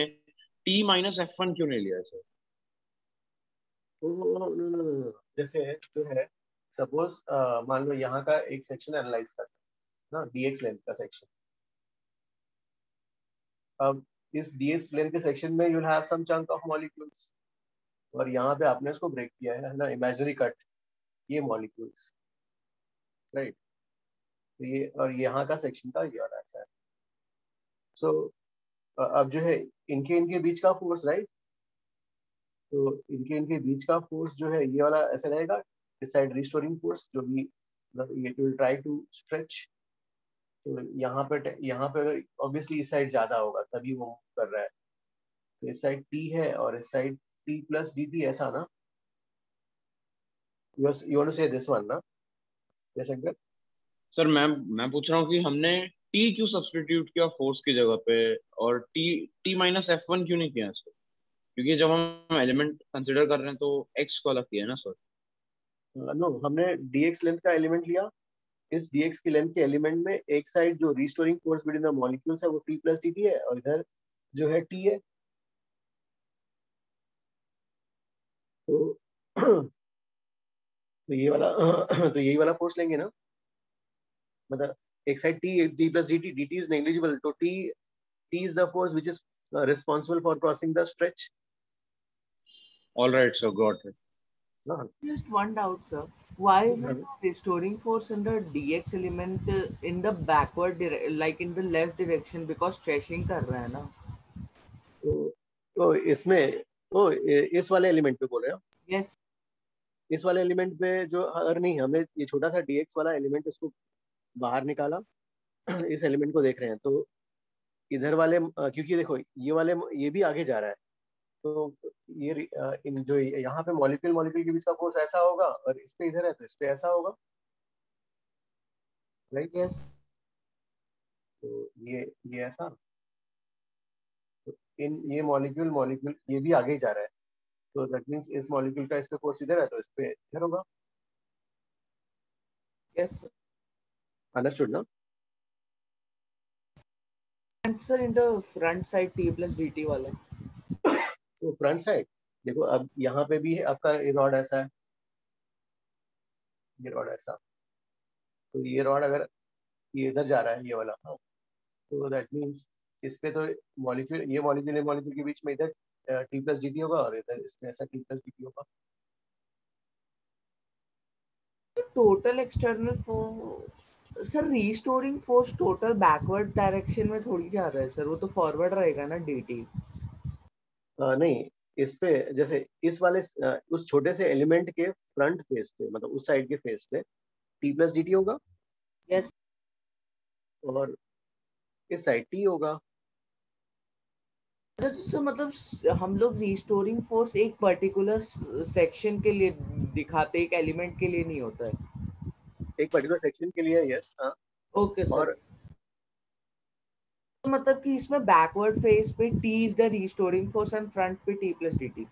T माइनस F1 क्यों नहीं लिया सर? no. जैसे जो है, सपोज मान लो यहाँ का एक सेक्शन एनालाइज करना ना, dx लेंथ का सेक्शन। अब इस dx लेंथ के सेक्शन में you will have some chunk of molecules, और यहाँ पे आपने इसको ब्रेक किया है ना, इमेजिनरी कट ये मॉलिक्यूल्स, राइट? तो ये और यहाँ का सेक्शन का ये वाला ऐसा है। सो अब जो है इनके इनके बीच का फोर्स, राइट? तो इनके इनके बीच का फोर्स जो है ये वाला ऐसा रहेगा, इस साइड रिस्टोरिंग फोर्स जो भी ये विल ट्राई टू स्ट्रेच। तो यहाँ पे ऑब्वियसली इस साइड ज्यादा होगा तभी वो मूव कर रहा है। तो इस साइड T है और इस साइड T प्लस dt, ऐसा ना? you want to say this one ना? yes Shankar? सर मैं पूछ रहा हूँ कि हमने T क्यों सब्स्टिट्यूट किया फोर्स की जगह पे, और T माइनस F1 क्यों नहीं किया सर? क्योंकि जब हम एलिमेंट कंसिडर कर रहे हैं तो x को अलग किया है ना सर? नो, हमने dx लेंथ का एलिमेंट लिया। इस dx की लेंथ के एलिमेंट में एक साइड जो restoring force between the molecules है वो T प्लस dt है, और इधर जो है T है। तो तो ये वाला तो यही वाला फोर्स लेंगे ना, मतलब एक side T plus dt is negligible, तो T is the force which is responsible for crossing the stretch. All right sir, got it. Just one doubt, sir. Why is it restoring force in the dx element in the backward like in the left direction, because stretching कर रहा है ना? तो इसमें इस वाले element पे बोल रहे हो? Yes. इस वाले एलिमेंट पे जो, अगर नहीं हमने ये छोटा सा dx वाला एलिमेंट इसको बाहर निकाला, इस एलिमेंट को देख रहे हैं, तो इधर वाले क्योंकि देखो ये वाले ये भी आगे जा रहा है, तो ये इन जो यहाँ पे मॉलिक्यूल के बीच का फोर्स ऐसा होगा, और इस पे इधर है तो इस पे ऐसा होगा, राइट? यस। तो ये ऐसा, तो ये मॉलिक्यूल ये भी आगे जा रहा है, तो दैट मींस इस मॉलिक्यूल का इस पे फोर्स इधर है तो इस पे इधर होगा। यस अंडरस्टूड ना? Answer in the front side T plus dt वाला। तो फ्रंट साइड देखो, अब यहाँ पे भी है आपका ये रॉड ऐसा है, ये रॉड ऐसा, तो ये रॉड अगर ये इधर जा रहा है ये वाला, हाँ, तो दैट मीन्स इस पे तो मॉलिक्यूल, ये मॉलिक्यूल के बीच में इधर टी प्लस डी टी होगा और इधर इसमें ऐसा टी प्लस डी टी होगा। Total external force sir, restoring force total backward direction में थोड़ी जा रहा है सर, वो तो फॉरवर्ड रहेगा ना dt। नहीं, इस पे जैसे इस वाले उस छोटे से एलिमेंट के फ्रंट फेस पे, मतलब उस साइड के फेस पे टी प्लस डी टी होगा। यस। और इस साइड टी होगा। तो मतलब हम लोग रीस्टोरिंग फोर्स एक पर्टिकुलर सेक्शन के लिए दिखाते, एक एलिमेंट के लिए नहीं होता है। एक पर्टिकुलर सेक्शन के लिए, यस, हाँ। Okay sir. और मतलब कि इसमें बैकवर्ड फेस पे t is the restoring force and front पे t plus dt।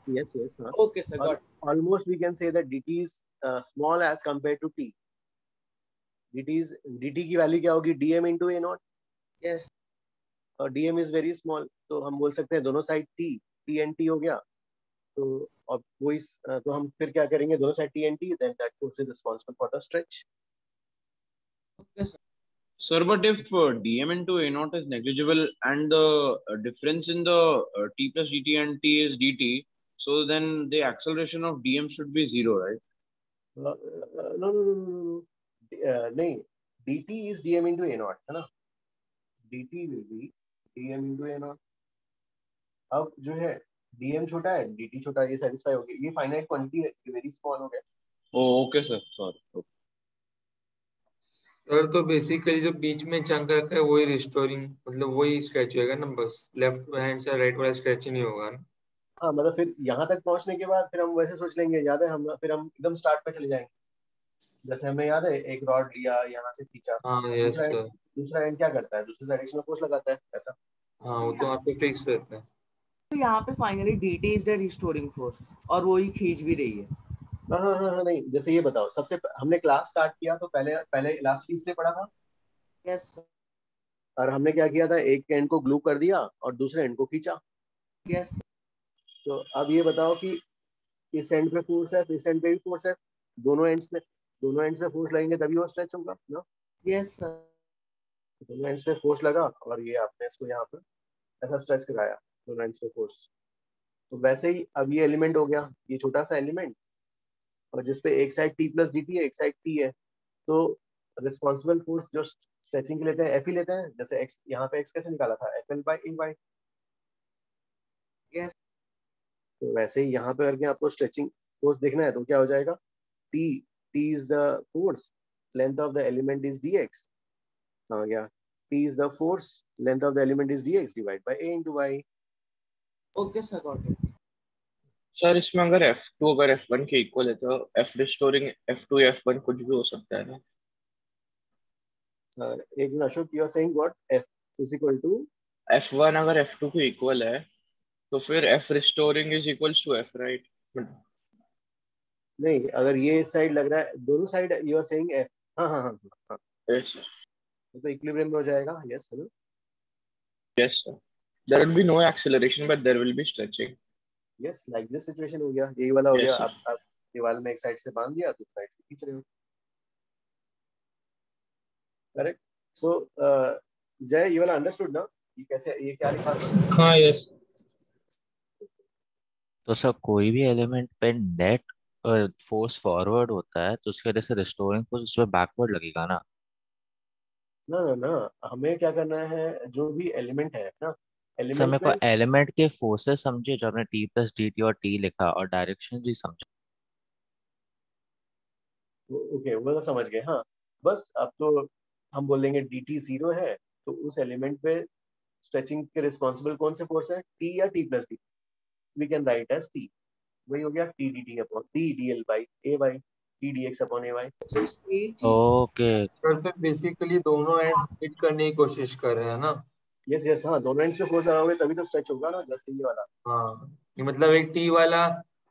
Yes yes, हाँ। Okay sir, got. Almost we can say that dt is small as compare to t। dt की value क्या होगी, dm into a naught। Yes. और dm is very small, तो हम बोल सकते हैं दोनों साइड t and t हो गया। तो अब वो तो हम फिर क्या करेंगे, दोनों side t and t, then that force is responsible for the stretch। Okay, sir. Sir, but if dm into a naught is negligible and the difference in the t plus dt and t is dt, so then the acceleration of dm should be 0, right? No, नहीं, dt is dm into a naught, है ना। dt will be dm into a naught। अब जो है dm छोटा है, dt छोटा है, ये सेटिस्फाई हो गया। ये फाइनाइट क्वांटिटी है, वेरी स्मॉल हो गया। Oh, okay, sir. Sorry. Sir तो बेसिकली जो बीच में चंक रखा है वही रिस्टोरिंग, मतलब वही स्ट्रेच होगा ना, बस लेफ्ट हैंड से राइट वाला स्ट्रेच ही नहीं होगा ना। हाँ, मतलब फिर यहाँ तक पहुँचने के बाद फिर हम वैसे सोच लेंगे, याद है हम फिर हम एकदम स्टार्ट पे चले जाएंगे। जैसे हमें याद है एक रॉड लिया, यहाँ से खींचा, हाँ, यस सर। दूसरा एंड क्या करता है, दूसरी डायरेक्शन में फोर्स लगाता है, ऐसा। हाँ, वो तो वहाँ पे फिक्स रहता है। तो यहाँ पे finally dt is the restoring force और वो ही खींच भी रही है। हाँ, नहीं, जैसे ये बताओ, हमने क्लास स्टार्ट किया तो पहले इलास्टिक से पढ़ा था। Yes sir. और हमने क्या किया था, एक एंड को ग्लू कर दिया और दूसरे एंड को खींचा। यस। तो अब ये बताओ कि इस एंड पे फोर्स है, इस एंड पे भी फोर्स है, दोनों एंड्स पे फोर्स लगेंगे तभी वो स्ट्रेच होगा ना। Yes sir. दोनों एंड्स पे फोर्स लगा और ये आपने इसको यहाँ पे ऐसा स्ट्रेच कराया, दोनों एंड्स पे फोर्स। तो वैसे ही अब ये एलिमेंट हो गया, ये छोटा सा एलिमेंट, और जिसपे एक साइड t प्लस dt है, एक साइड t है। तो रिस्पॉन्सिबल फोर्स जो स्ट्रेचिंग के लेते हैं f ही लेते हैं। जैसे x, यहाँ पे x कैसे निकाला था, FL by AY। यस। तो वैसे ही यहाँ पे करके आपको स्ट्रेचिंग फोर्स देखना है तो क्या हो जाएगा, t is the force, length of the element is dx। आ गया, t is the force, length of the element is dx divided by a into y। Okay sir, got it. Sir इसमें अगर f2 अगर f1 के equal है तो f restoring f2 या f1 कुछ भी हो सकता है ना। एक minute Ashok, you are saying what, f is equal to f1 अगर f2 के इक्वल है तो फिर f restoring is equals to f, right? नहीं, अगर ये साइड लग रहा है, दोनों side you are saying f। हाँ। Yes sir. तो इक्विलिब्रियम में हो जाएगा। यस है ना। Yes sir, there will be no acceleration but there will be stretching. Yes, like this situation हो गया, यही वाला हो Yes, गया। sir. आप दीवार में एक साइड से बांध दिया, दूसरी साइड से खींच रहे हो। करेक्ट। सो जय, ये वाला अंडरस्टूड ना, ये कैसे, ये क्या लिखा था? हाँ, यस। तो सर कोई भी एलिमेंट पे नेट फोर्स फॉरवर्ड होता है तो उसकी वजह से रिस्टोरिंग फोर्स उस पर बैकवर्ड लगेगा ना। ना, हमें क्या करना है, जो भी एलिमेंट है ना, सर मेरे एलिमेंट को में, एलिमेंट के फोर्सेस समझे जो आपने t प्लस डी टी और t लिखा, और डायरेक्शन भी समझे। ओके, वो तो समझ गए। हाँ, बस अब तो हम बोल देंगे dt 0 है, तो उस एलिमेंट पे स्ट्रेचिंग के रिस्पॉन्सिबल कौन से फोर्स है, t या t plus D. We can write as t, वही हो गया t dt upon t dl by ay, t dx upon ay। Okay sir तो बेसिकली दोनों एंड हिट करने की कोशिश कर रहे हैं ना। यस, हाँ, दोनों एंड्स पे फोर्स लगाओगे तभी तो स्ट्रेच होगा ना, जैसे ये वाला। हाँ, ये मतलब एक टी वाला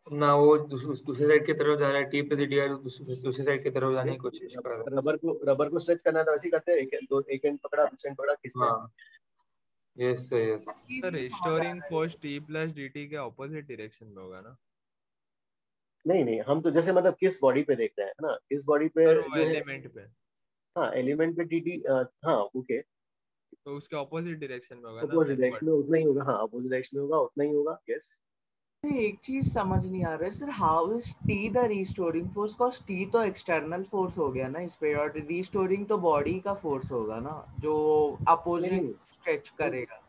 ना, वो दूसरे साइड की तरफ जा रहा है, टी पे डी दूसरे साइड की तरफ जाने की कोशिश कर रहा है। रबर को स्ट्रेच करना है तो वैसे ही करते हैं, एक एंड पकड़ा, दूसरा एंड पकड़ा, खींचते हैं। हाँ, yes sir, yes. Sir restoring force t plus dt के ऑपोजिट डायरेक्शन में होगा ना। नहीं, हम तो जैसे मतलब किस बॉडी पे देख रहे हैं ना, इस बॉडी पे सर वो जो है, एलिमेंट पे। हाँ एलिमेंट पे टीटी, हाँ ओके, तो उसके ऑपोजिट डायरेक्शन में होगा ना अपोजिट left डायरेक्शन में उतना ही होगा, हाँ अपोजिट डायरेक्शन में होगा उतना ही होगा, यस। एक चीज समझ नहीं आ रहा है sir, how is T the restoring force? Cause T तो एक्सटर्नल फोर्स हो गया ना इस पे, और रीस्टोरिंग तो बॉडी का फोर्स होगा ना जो अपोजिट स्ट्रेच करेगा।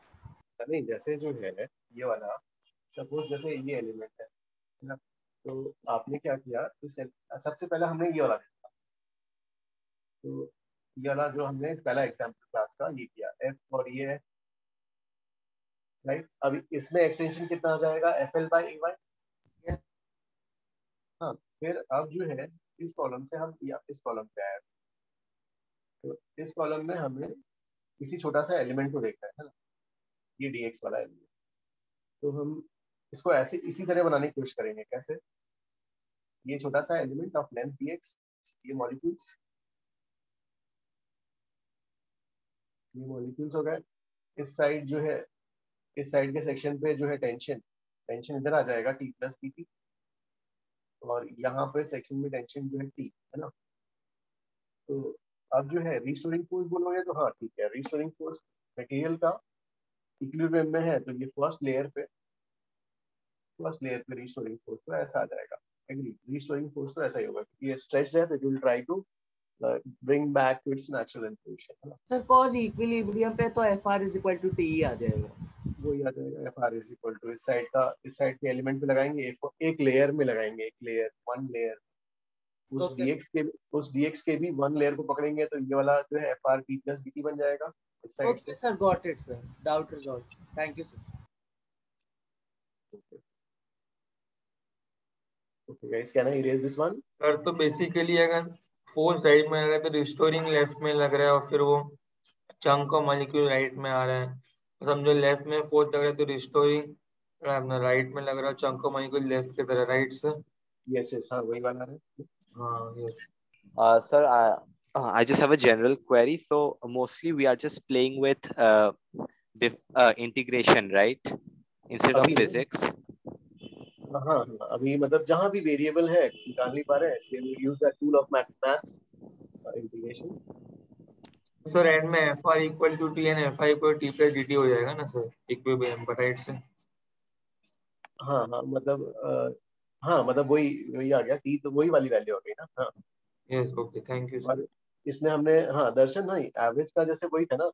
नहीं जैसे जो है ये वाला, सपोज जैसे ये एलिमेंट है ना, तो आपने क्या किया, इस सबसे पहले हमने ये वाला देखा, तो ये वाला जो हमने पहला एग्जाम्पल क्लास का ये किया एफ और ये है राइट। अभी इसमें एक्सटेंशन कितना आ जाएगा, F L by A Y. हाँ फिर अब जो है इस कॉलम से हम इस कॉलम पे आए, तो इस कॉलम में हमें किसी छोटा सा एलिमेंट को देखना है ना, ये डीएक्स वाला एलिमेंट, तो हम इसको ऐसे इसी तरह बनाने की कोशिश करेंगे। कैसे, ये छोटा सा एलिमेंट ऑफ लेंथ डीएक्स, ये मॉलिक्यूल्स हो गए। इस साइड जो है, इस साइड के सेक्शन पे जो है टेंशन इधर आ जाएगा टी प्लस टी टी, और यहाँ पे सेक्शन में टेंशन जो है टी है ना। तो अब जो है रीस्टोरिंग फोर्स बोलोगे तो हाँ ठीक है, रीस्टोरिंग फोर्स मटेरियल का इक्विलिब्रियम में है, तो ये फर्स्ट लेयर पे रीस्टोरिंग फोर्स तो ऐसा आ जाएगा। एग्री, रीस्टोरिंग फोर्स तो ऐसा ही होगा क्योंकि ये स्ट्रेच्ड है, तो it will try to bring back to its natural position, है ना। सर कॉज इक्विलिब्रियम पे तो F R is equal to T आ जाएगा, वही आ जाएगा, F R is equal to इस साइड के एलिमेंट पे लगाएंगे, एक लेयर में लगाएंगे, एक लेयर, वन लेयर, उस डीएक्स के भी वन लेयर को पकड़ेंगे, तो ये वाला जो है F R T plus D T बन जाएगा इस साइड से। Okay sir, got it sir, doubt resolved, thank you sir. Okay guys, can I erase this one? Sir तो बेसिकली अगर फोर्स राइट में लग रहा है तो रिस्टोरिंग लेफ्ट में लग रहा है, और फिर वो चंक और मॉलिक्यूल राइट में आ रहा है। तो समझो लेफ्ट में फोर्स लग रहा है तो रिस्टोरिंग अपना राइट में लग रहा है, चंक और मॉलिक्यूल लेफ्ट की तरह, राइट सर? यस यस, हाँ वही वाला है। हाँ yes. Sir, I just have a general query. So mostly we are just playing with integration, right? Instead of physics. हाँ अभी मतलब जहाँ भी वेरिएबल है निकाल नहीं पा रहे हैं, इसलिए we use that tool of maths integration. Sir end में F R equal to T and F I equal T plus D T हो जाएगा ना सर, इक्विलिब्रियम पर, राइट से? हाँ मतलब वही आ गया, टी तो वही वाली वैल्यू हो गई ना। हाँ yes, okay, thank you sir. इसमें हमने दर्शन ना एवरेज का जैसे वही था ना,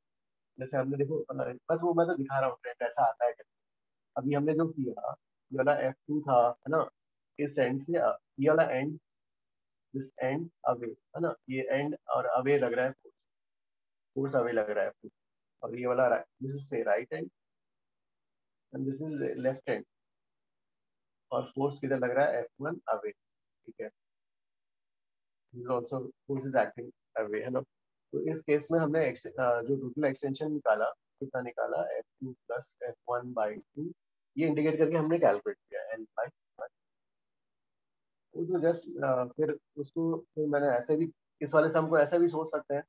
जैसे हमने देखो बस वो मैं तो दिखा रहा हूँ कैसा आता है। अभी हमने जो किया ये वाला F2 था है ना, इस एंड से ये वाला एंड, दिस एंड अवे है ना, ये एंड और अवे लग रहा है, फोर्स अवे लग रहा है, और ये वाला दिस इज से right and and this is left and, और फोर्स किधर लग रहा है, F1 अवे, ठीक है। This also force is acting away है ना। तो इस केस में हमने जो टोटल एक्सटेंशन निकाला, कितना निकाला, F2 प्लस F1/2, ये इंडिकेट करके हमने कैलकुलेट किया N/, वो तो जस्ट फिर उसको फिर मैंने ऐसे भी इस वाले सम को ऐसा भी सोच सकते हैं,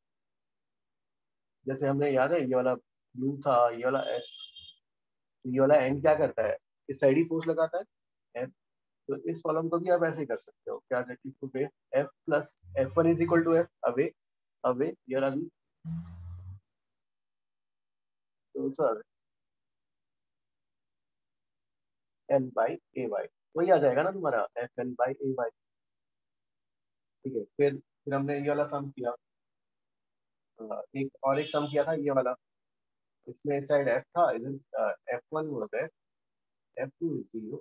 जैसे हमने याद है ये वाला ब्लू था, ये वाला एफ, ये वाला एंड क्या करता है, इस साइड ही फोर्स लगाता है एफ, तो इस कॉलम को भी आप ऐसे ही कर सकते हो, क्या लिखो पे F plus F1 is equal to F away away, ये वाला भी तो सर N/AY वही आ जाएगा ना तुम्हारा, FN/AY, ठीक है। फिर हमने ये वाला सम किया, एक सम किया था ये वाला, इसमें इस साइड F था, इधर F1 होता है, F2 इज 0,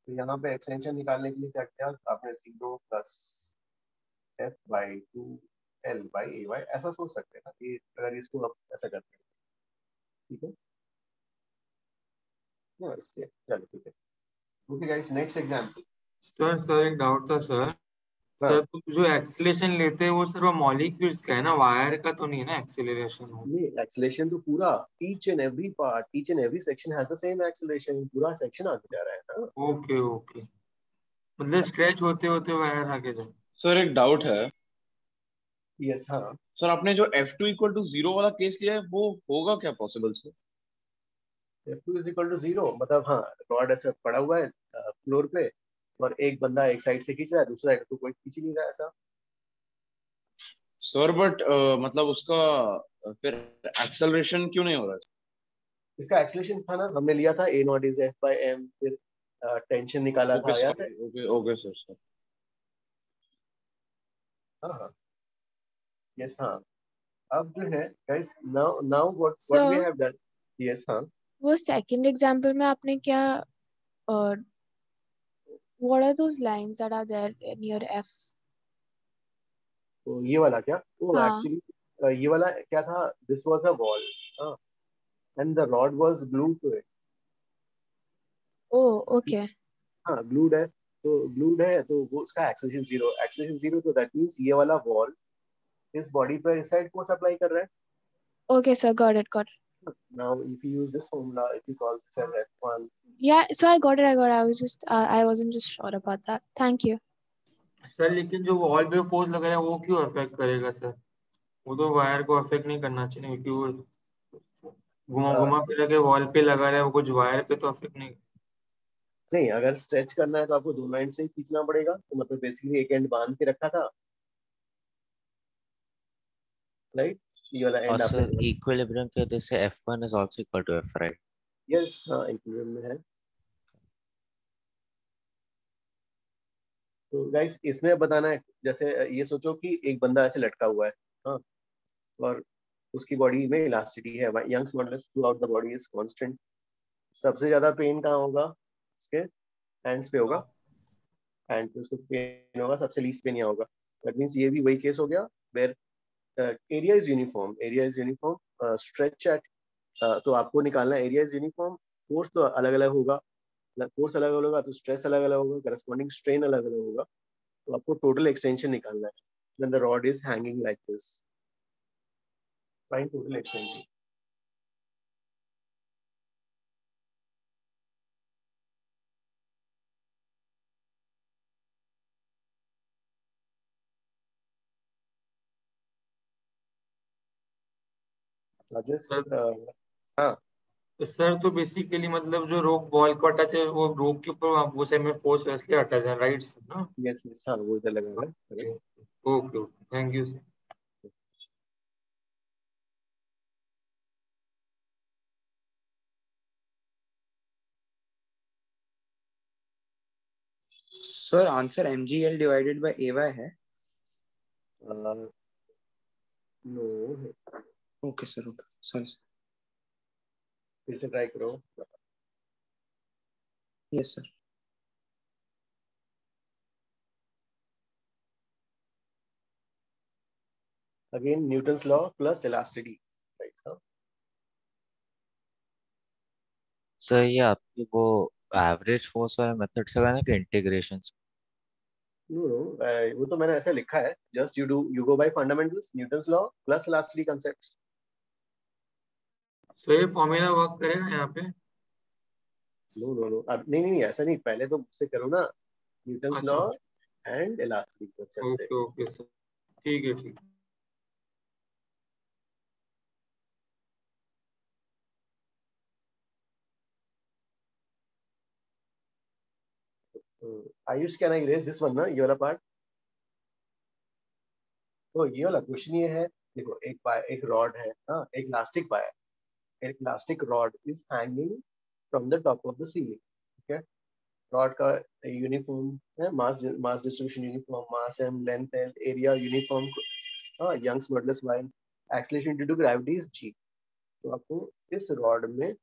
तो यहाँ पे एक्सटेंशन निकालने के लिए क्या किया आपने, 0 प्लस F/2 L/AY ऐसा सोच सकते हैं ना, ये अगर इसको आप ऐसा करते हैं, ठीक है ना, इसलिए चलो ठीक है। Okay guys, next example. Sir एक डाउट था सर। सर तो जो एक्सीलरेशन लेते हैं वो सिर्फ मॉलिक्यूल्स का है ना, वायर का तो नहीं है ना एक्सीलरेशन? नहीं, एक्सीलरेशन तो पूरा each and every part, each and every section has the same acceleration, पूरा सेक्शन आगे जा रहा है ना। ओके ओके, मतलब स्ट्रेच होते होते वायर आगे जाए। सर एक डाउट है। यस हाँ सर, आपने जो F2 इक्वल टू 0 वाला केस लिया है वो होगा क्या possible sir? F2 is equal to 0 मतलब हाँ, रॉड ऐसे पड़ा हुआ है फ्लोर पे, और एक बंदा एक साइड से खींच रहा है, दूसरा साइड को कोई खींच नहीं रहा है, ऐसा। सर बट मतलब उसका फिर एक्सेलरेशन क्यों नहीं हो रहा है? इसका एक्सेलरेशन था ना, हमने लिया था a not is f by m, फिर टेंशन निकाला ओके था, याद है? Sorry, okay okay sir. हाँ हाँ, यस हाँ। अब जो है guys, now now what we sir have done. Yes हाँ। वो सेकंड एग्जांपल में आपने क्या what are those lines that are there near F? तो ये वाला क्या, वो हाँ एक्चुअली ये वाला क्या था, दिस वाज अ वॉल, हाँ, and the rod was glued to it. oh okay हाँ ग्लूड है, तो ग्लूड है तो वो उसका एक्सेलरेशन जीरो, एक्सेलरेशन जीरो, तो दैट मींस ये वाला वॉल इस बॉडी पर इस साइड फोर्स अप्लाई कर रहा है। okay sir got it Now if you use this formula, if you call this as F1, yeah so I got it I was just I wasn't just sure about that thank you sir लेकिन जो wall पे force लग रहा है वो क्यों affect करेगा sir? वो तो वायर को अफेक्ट नहीं करना चाहिए, क्योंकि वो घुमा फिरा के वॉल पे लगा रहा है, वो कुछ वायर पे तो अफेक्ट नहीं। नहीं, अगर स्ट्रेच करना है तो आपको दोनों एंड से ही खींचना पड़ेगा, तो मतलब बेसिकली एक एंड बांध के रखा था, राइट? ये वाला और एंड आपने, सर इक्विलिब्रियम के वजह से F1 is also equal to F, right? Yes हाँ इक्विलिब्रियम में है। तो गाइस इसमें बताना है, जैसे ये सोचो कि एक बंदा ऐसे लटका हुआ है, हाँ, और उसकी बॉडी में इलास्टिसिटी है, Young's modulus throughout the body is constant. सबसे ज्यादा पेन कहाँ होगा? उसके हैंड्स पे होगा, हैंड पे उसको पेन होगा, सबसे लीस्ट पेन यहाँ होगा। दैट मींस ये भी वही केस हो गया where area is uniform, stretch at, तो आपको निकालना एरिया इज यूनिफॉर्म, फोर्स तो अलग अलग होगा, फोर्स अलग अलग होगा तो स्ट्रेस अलग अलग होगा, करस्पॉन्डिंग स्ट्रेन अलग अलग होगा, तो आपको टोटल एक्सटेंशन निकालना है when the rod is hanging like this, find total extension. Rajesh हाँ सर तो बेसिकली मतलब जो रोक बॉल को अटैच है, वो रोक के ऊपर वो साइड में फोर्स इसलिए अटैच है, राइट सर ना? यस यस हाँ वो इधर लगा है। Okay okay, thank you sir. Sir answer mgl divided by ay है? No, okay sir, okay sorry sir. फिर से ट्राई करो। Yes sir. Again Newton's law plus elasticity, right sir? Sir ये आपकी वो एवरेज फोर्स वाला मेथड से बना कि इंटीग्रेशन? नो नो, वो तो मैंने ऐसे लिखा है, just you go by fundamentals, Newton's law plus elasticity concepts. Sir ये फॉर्मूला वर्क करेगा यहाँ पे? नो नो नो, अब नहीं ऐसा नहीं, पहले तो मुझसे करो ना, न्यूटन्स लॉ अच्छा एंड इलास्टिसिटी कांसेप्ट से। ओके ओके सर, ठीक है ठीक। Ayush can I erase this one ना, ये वाला पार्ट? तो ये वाला क्वेश्चन ये है, देखो एक रॉड है, हाँ, एक इलास्टिक वायर, एक elastic rod is hanging from the top of the ceiling, ठीक है? रॉड का यूनिफॉर्म है, mass distribution uniform, mass M, length L, area uniform, हाँ, Young's modulus y, acceleration due to gravity is g। तो आपको इस rod में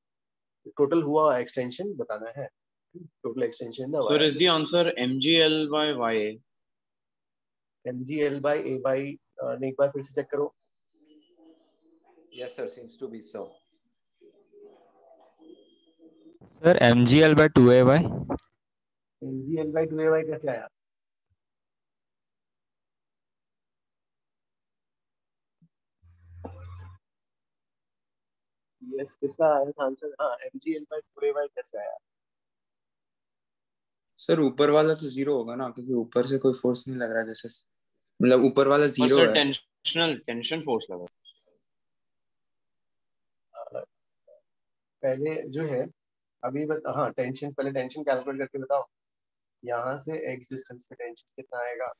total हुआ एक्सटेंशन बताना है, total extension the sir wire. Is the answer mgl by ya? mgl by a by ने एक बार फिर से चेक करो। Yes, sir. Seems to be so. Sir mgl by 2ay। mgl by 2ay कैसे आया? यस किसका आया था आंसर? हाँ mgl by 2ay कैसे आया? सर ऊपर वाला तो जीरो होगा ना, क्योंकि ऊपर से कोई फोर्स नहीं लग रहा, जैसे मतलब ऊपर वाला जीरो सर है। टेंशन फोर्स लगा। पहले जो है अभी हाँ टेंशन, पहले टेंशन कैलकुलेट करके बताओ, यहाँ से x डिस्टेंस पे टेंशन कितना आएगा?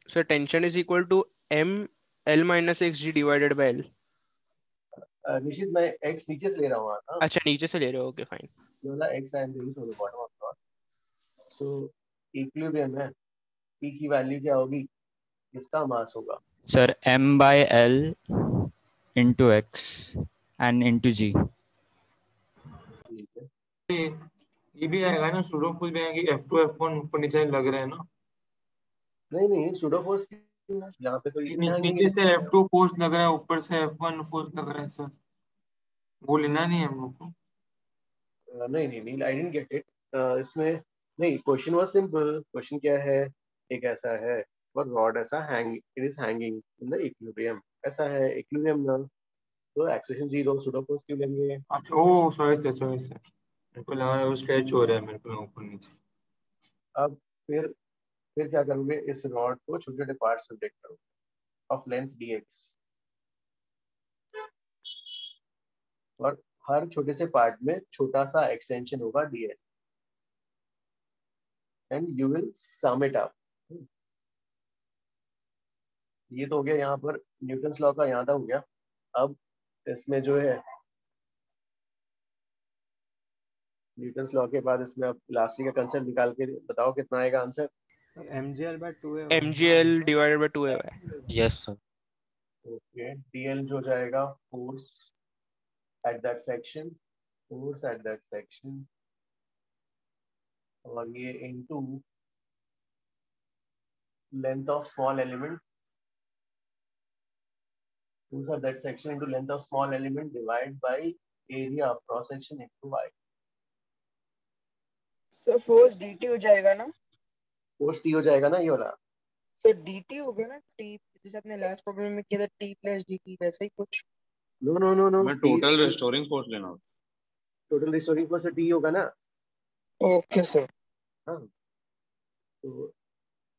So tension is equal to m L minus xg divided by L. निश्चित मैं x नीचे से ले रहा हूँ ना, अच्छा नीचे से ले रहे हो, ओके फाइन. ये वाला x I am going to the bottom of dot. So equilibrium है, p की वैल्यू क्या होगी, इसका मास होगा Sir, m by L into x and into g. ये भी आएगा ना, सूडो फुल में आएगी F2 F1 ऊपर नीचे लग रहे हैं ना. नहीं सूडो फोर्स यहाँ पे तो नीचे से F2 फोर्स लग रहा है, ऊपर से F1 फोर्स लग रहा है सर. वो लेना नहीं है हम लोग को. नहीं आई डिडंट गेट इट. इसमें नहीं, क्वेश्चन वाज सिंपल. क्वेश्चन क्या है, एक ऐसा है और रॉड ऐसा hang, it is hanging in the equilibrium. ऐसा है इक्विलिब्रियम ना, तो एक्सेलेरेशन 0, सूडो फोर्स क्यों लेंगे. अच्छा ओ सॉरी सर मेरे को लगा वो स्ट्रेच हो रहा है मेरे को ऊपर नीचे. अब फिर क्या करोगे, इस रॉड को छोटे छोटे पार्ट्स में ब्रेक करोगे ऑफ लेंथ dx, और हर छोटे से पार्ट में छोटा सा एक्सटेंशन होगा dl, and you will sum it up. ये तो हो गया यहाँ पर न्यूटन्स लॉ का, यहाँ तक हो गया. अब इसमें जो है न्यूटन्स लॉ के बाद इसमें अब लास्टली का कंसेप्ट निकाल के बताओ कितना आएगा answer. mgl by 2a. mgl divided by 2a. Yes sir. Okay, dl जो जाएगा फोर्स एट दैट सेक्शन, और ये into length of small element, force at that section into length of small element divided by area of cross section into y. Sir force dt हो जाएगा ना. Force t हो जाएगा ना, ये वाला. सर dt होगा ना, t जैसे आपने लास्ट प्रॉब्लम में किया था, t प्लस dt वैसे ही कुछ. नो मैं टोटल रिस्टोरिंग फोर्स लेना होगा. टोटल रिस्टोरिंग फोर्स t होगा ना. Okay sir. हाँ, तो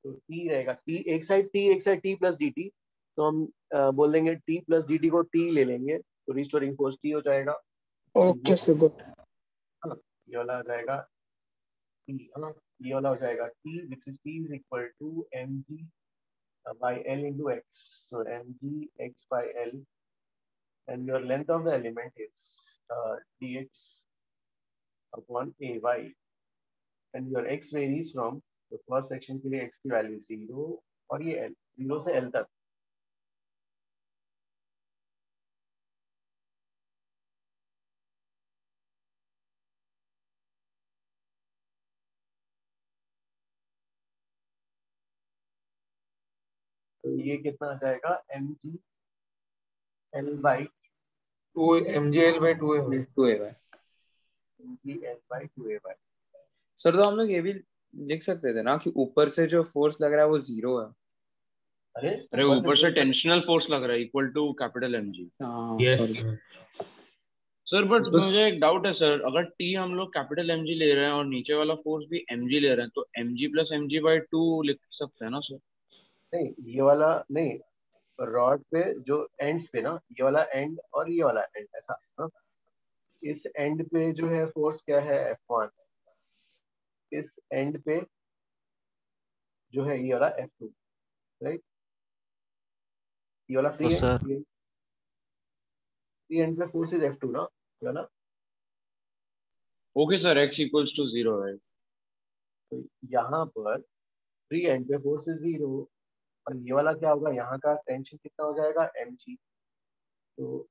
t रहेगा, t एक साइड t प्लस dt, तो हम बोल देंगे t प्लस dt को t ले लेंगे, तो रिस्टोरिंग फोर्स t हो जाएगा. Okay sir good. हाँ, ये वाला हो जाएगा t. हाँ, ये वाला हो जाएगा t which is t is equal to mg by l into x. So mg x by l, and your length of the element is dx upon ay, and your x varies from the first section के लिए x की value 0 और ये l 0 से l तक. तो ये कितना आ जाएगा, mg l by 2 mgl by 2a mg l by 2ay. Sir तो हम लोग ये भी लिख सकते थे ना कि ऊपर से जो फोर्स लग रहा है वो 0 है. अरे ऊपर से टेंशनल फोर्स लग रहा है equal to capital mg. Sorry sir but मुझे एक डाउट है सर, अगर t हम लोग कैपिटल mg ले रहे हैं और नीचे वाला फोर्स भी mg ले रहे हैं, तो mg प्लस mg बाई 2 लिख सकते हैं ना सर. नहीं, ये वाला नहीं, रॉड पे जो एंड्स पे ना, ये वाला एंड और ये वाला एंड ऐसा ना, इस एंड पे जो है फोर्स क्या है F1, इस एंड पे जो है ये वाला F2, राइट. ये वाला फ्री एंड पे फोर्स इज F2 ना, ये वाला. Okay sir, x equals to 0 है. तो यहाँ पर फ्री एंड पे फोर्स इज 0, और ये वाला क्या होगा, यहाँ का टेंशन कितना हो जाएगा mg. तो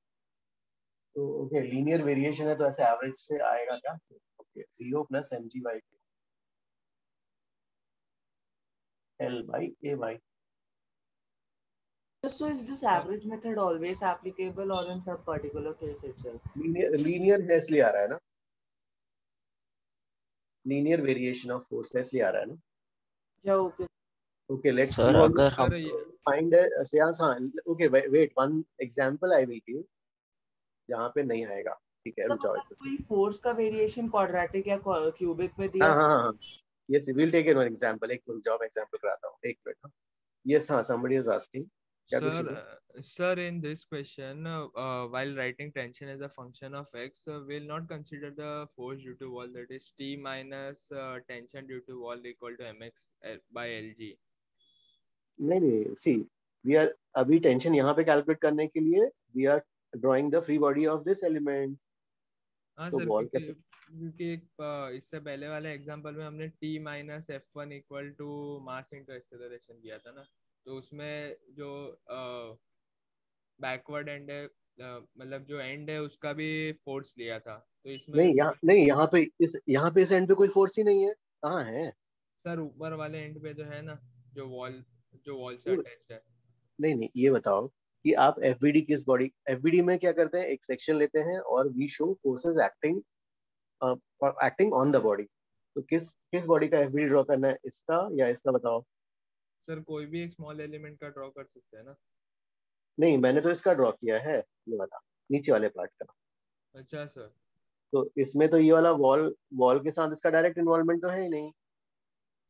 ओके, लीनियर वेरिएशन है तो ऐसे एवरेज से आएगा क्या. Okay, 0 plus mg by l by ay. So is this average method always applicable or in some particular case itself? Linear है इसलिए आ रहा है ना, लीनियर वेरिएशन ऑफ फोर्स इसलिए आ रहा है ना. ओके Okay, let's Sir, अगर हम find a seance. Okay, wait, one example I will give जहाँ पे नहीं आएगा. ठीक है, रुक जाओ. कोई फोर्स का वेरिएशन क्वाड्रेटिक या क्यूबिक में दिया. हाँ. Yes, we will take one example. एक रुक जाओ, मैं example कराता हूँ. एक मिनट. Yes, हाँ, somebody is asking. Sir, in this question, while writing tension as a function of x, we'll not consider the force due to wall, that is T minus tension due to wall equal to mx by lg. नहीं नहीं, see we are अभी tension यहाँ पे calculate करने के लिए we are drawing the free body of this element. हाँ तो सर, बॉल क्योंकि कैसे, इससे पहले वाले एग्जांपल में हमने t minus F1 equal to mass into acceleration किया था ना, तो उसमें जो बैकवर्ड एंड है, मतलब जो एंड है उसका भी फोर्स लिया था, तो इसमें नहीं यहाँ नहीं, यहाँ पे इस एंड पे कोई फोर्स ही नहीं है, कहाँ है? सर ऊपर वाले एंड पे जो है ना, जो वॉल से अटैच्ड है। नहीं नहीं, ये बताओ कि आप एफबीडी किस बॉडी, एफबीडी में क्या करते हैं, एक सेक्शन लेते हैं और we show forces acting on the body. तो किस किस बॉडी का एफबीडी ड्रॉ करना है, इसका या इसका बताओ? सर कोई भी एक स्मॉल एलिमेंट का ड्रॉ कर सकते हैं ना। नहीं, मैंने तो इसका ड्रॉ किया है, ये वाला नीचे वाले पार्ट का। अच्छा सर। तो इसमें तो ये वाला वॉल वॉल के साथ इसका डायरेक्ट इन्वॉल्वमेंट तो है ही नहीं।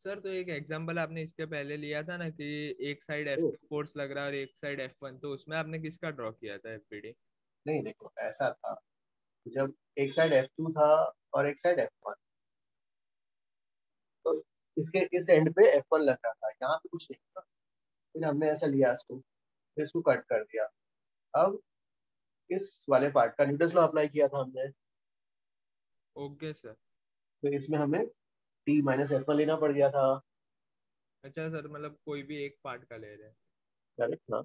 सर तो एक एग्जांपल आपने इसके पहले लिया था ना कि एक साइड F2 फोर्स लग रहा है और एक साइड F1, तो उसमें आपने किसका ड्रॉ किया था एफबीडी? नहीं देखो, ऐसा था जब एक साइड F2 था और एक साइड F1, तो इसके इस एंड पे F1 लग रहा था, यहाँ पे कुछ नहीं था। फिर हमने ऐसा लिया इसको, फिर इसको कट कर दिया। अब इस वाले पार्ट का न्यूटन्स लॉ अप्लाई किया था हमने। Okay sir. तो इसमें हमें t माइनस F1 लेना पड़ गया था। अच्छा सर, मतलब कोई भी एक पार्ट का ले रहे हैं। करेक्ट ना?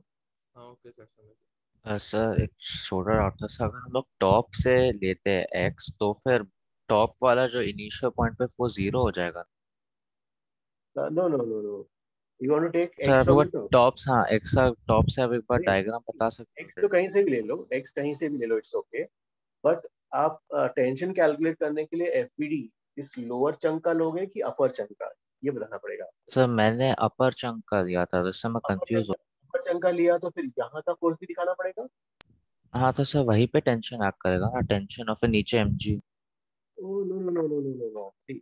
हाँ ओके सर, समझ। सर एक छोटा डाउट था सर, अगर हम लोग टॉप से लेते हैं x तो फिर टॉप वाला जो इनिशियल पॉइंट पे वो 0 हो जाएगा? No no no no, you want to take sir x अभी फ्रॉम वो द टॉप। टॉप, हाँ x का टॉप से, अब एक बार डायग्राम बता सकते x तो कहीं से भी ले लो, x कहीं से भी ले लो, इट्स ओके। बट आप टेंशन कैलकुलेट करने के लिए एफबीडी इस लोअर चंक का लोगे कि अपर चंक का, ये बताना पड़ेगा। सर मैंने अपर चंक का लिया था, तो इससे मैं कंफ्यूज हो। अपर चंक का लिया तो फिर यहाँ का फोर्स भी दिखाना पड़ेगा। हाँ तो सर वहीं पे टेंशन एक्ट करेगा ना, टेंशन और फिर नीचे mg। Oh no no no no no no no, see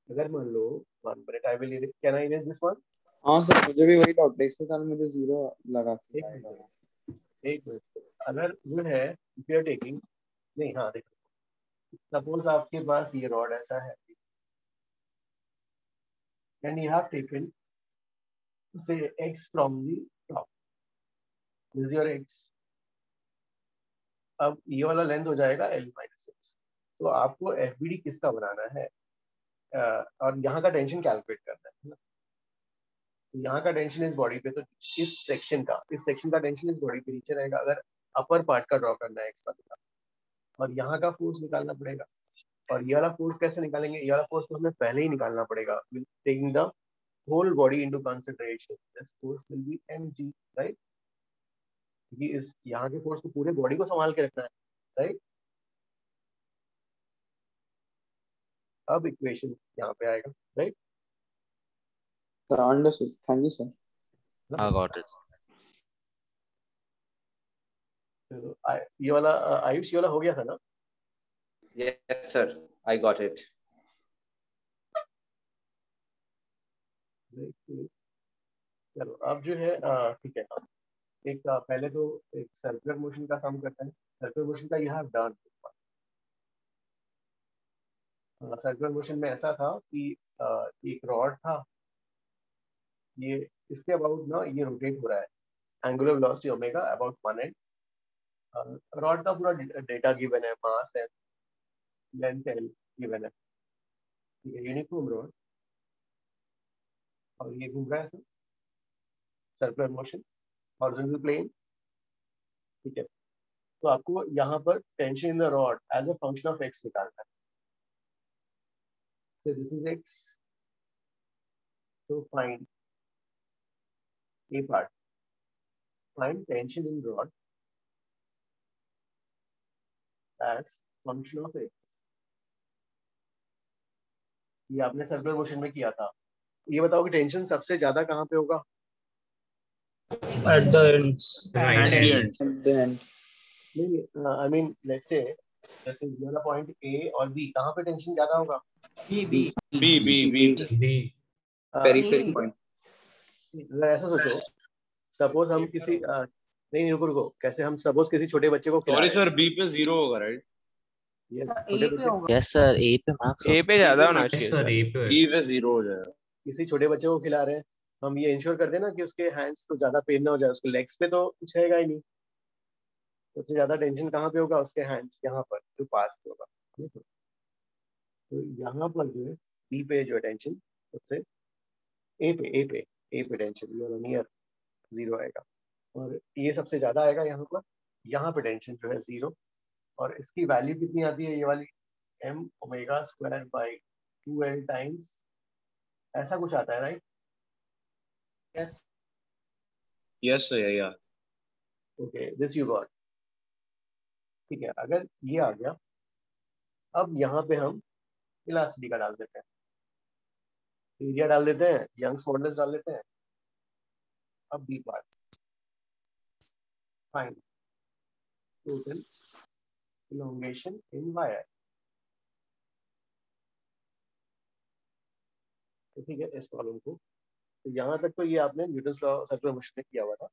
अगर मान लो 1 minute, I will can I erase this one? हाँ सर, मुझे भी वही डाउट है, इसके कारण मुझे 0 लगा के आएगा। एक मिनट, अगर जो है इफ यू आर टेकिंग, नहीं हाँ देखो, सपोज आपके पास ये रॉड ऐसा है एंड यू हैव टेकन से x from the top, this is your x। अब ये वाला लेंथ हो जाएगा l माइनस एक्स। तो आपको एफबीडी किसका बनाना है और यहाँ का टेंशन कैलकुलेट करना है ना। तो यहाँ का टेंशन इस बॉडी पे, तो इस सेक्शन का टेंशन इस बॉडी पे नीचे रहेगा, अगर अपर पार्ट का ड्रॉ करना है एक्स वाले का। और यहाँ का फोर्स निकालना पड़ेगा। और ये वाला फोर्स कैसे निकालेंगे? ये वाला फोर्स तो हमें पहले ही निकालना पड़ेगा, taking the whole body into consideration, this force will be mg, right? क्योंकि इस यहाँ के फोर्स को पूरे बॉडी को संभाल के रखना है, राइट? अब इक्वेशन यहाँ पे आएगा, right? Sir understood, thank you sir. I got it. ये वाला आयुष, ये वाला हो गया था ना? Yes sir, I got it. चलो अब जो है ठीक है, एक पहले तो एक सर्कुलर मोशन का सम करते हैं। सर्कुलर मोशन का you have done. Circular motion में ऐसा था कि एक रॉड था, ये इसके अबाउट ना ये रोटेट हो रहा है, angular velocity omega about 1 and rod का पूरा डेटा गिवन है, मास है, लेंथ एल गिवन है, ठीक है, यूनिफॉर्म रॉड, और ये घूम रहा है sir, circular motion, horizontal plane, ठीक है। तो आपको यहाँ पर tension in the rod as a function of x निकालना है। So this is x. So find a part. Find tension in rod as function of x. ये आपने सर्कुलर मोशन में किया था। ये बताओ कि टेंशन सबसे ज्यादा कहाँ पे होगा? At the ends. At the end. At the end. नहीं, I mean let's say जैसे ये वाला पॉइंट A और B, कहाँ पे टेंशन ज्यादा होगा? B. Periphery point. अगर ऐसा सोचो, सपोज हम किसी नहीं रुको, कैसे हम सपोज किसी छोटे बच्चे को खिला सॉरी रहे हैं। सर, B पे 0 होगा राइट? यस, छोटे बच्चे, यस सर, A पे मार्क्स A पे ज्यादा होना चाहिए सर, सर। B पे 0 हो जाएगा। किसी छोटे बच्चे को खिला रहे हैं, हम ये इंश्योर कर देना कि उसके हैंड्स को ज्यादा पेन ना हो जाए, उसके लेग्स पे तो कुछ रहेगा ही नहीं, सबसे ज्यादा टेंशन कहाँ पे होगा, उसके हैंड्स यहाँ पर जो पास होगा। देखो तो यहाँ पर जो है बी पे जो टेंशन सबसे ए पे टेंशन नियर जीरो आएगा, और ये सबसे ज्यादा आएगा यहाँ पे टेंशन जो है जीरो, और इसकी वैल्यू कितनी आती है ये वाली, m omega square by 2l times, ऐसा कुछ आता है राइट? यस यस सर या ओके दिस यू गॉट। ठीक है, अगर ये आ गया, अब यहाँ पे हम इलास्टिसिटी का डाल देते हैं, एरिया डाल देते हैं, यंग्स मॉडुलस डाल देते हैं। अब B part find total elongation in y। तो ठीक है, इस प्रॉब्लम को तो यहाँ तक तो ये आपने न्यूटन्स लॉ सर्कुलर मोशन में किया हुआ था।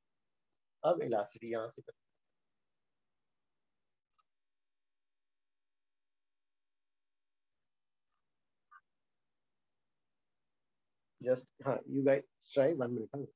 अब इलास्टिसिटी यहाँ से जस्ट हाँ you guys try 1 minute.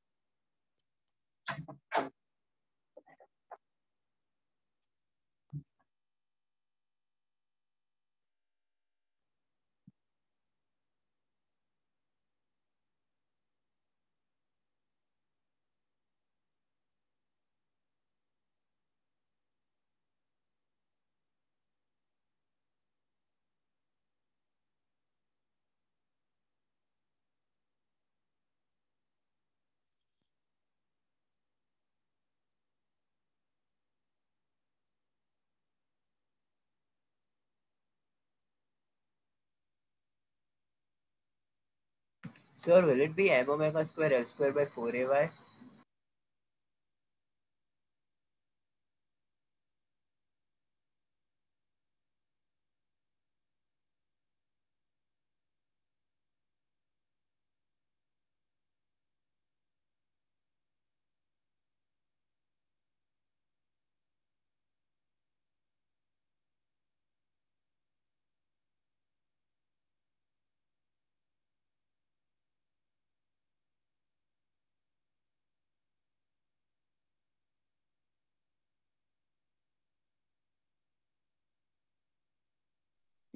Sir, will it be m omega square L square by 4ay?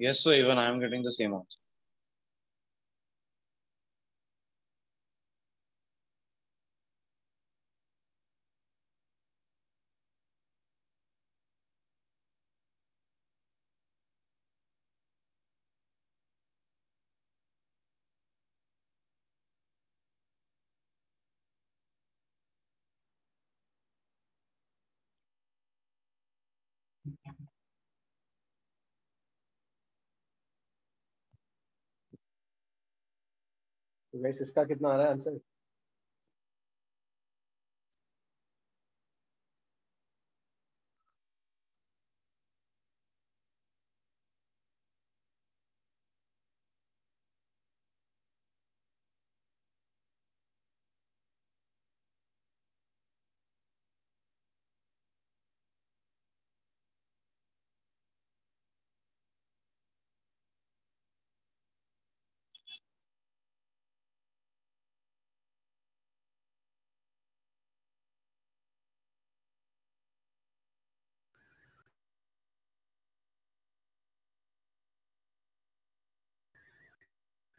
yes sir, even I am getting the same answer. तो गाइस इसका कितना आ रहा है आंसर?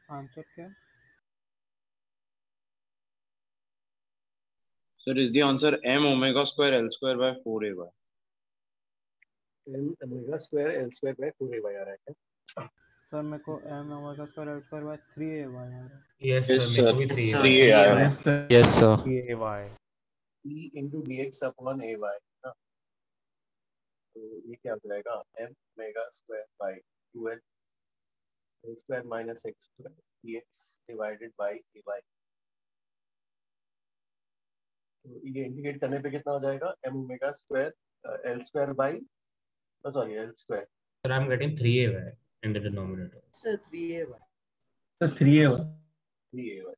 आंसर क्या? Sir, is the answer m omega square L square by 4ay? m omega square L square by 4ay आ रहा है क्या? Sir मेरे को m omega square L square by 3ay आ रहा है। यस Yes सर, मेरे sir, को भी 3 3a आया। Yes, sir. e into dx upon ay ना, तो ये क्या हो जाएगा, m omega square by 2l L square minus x square dx divided by ay। तो ये इंटीग्रेट करने पे कितना हो जाएगा, m omega square L square by sorry L square. Sir, I am getting 3a in the denominator. Sir, 3ay. Sir 3ay 3ay।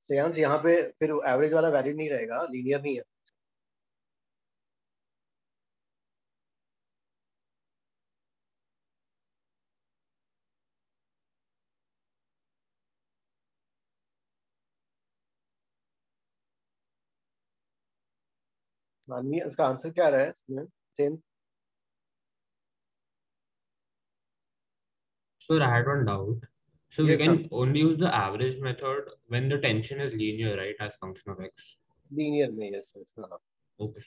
Shreyansh यहाँ पे फिर एवरेज वाला वैल्यू नहीं रहेगा, लीनियर नहीं है। माननीय इसका आंसर क्या रहा है इसमें same? Sir, I had one doubt. So we Yes, can sir. only use the average method when the tension is linear, right, as function of x? Linear में यस यस हाँ. Okay.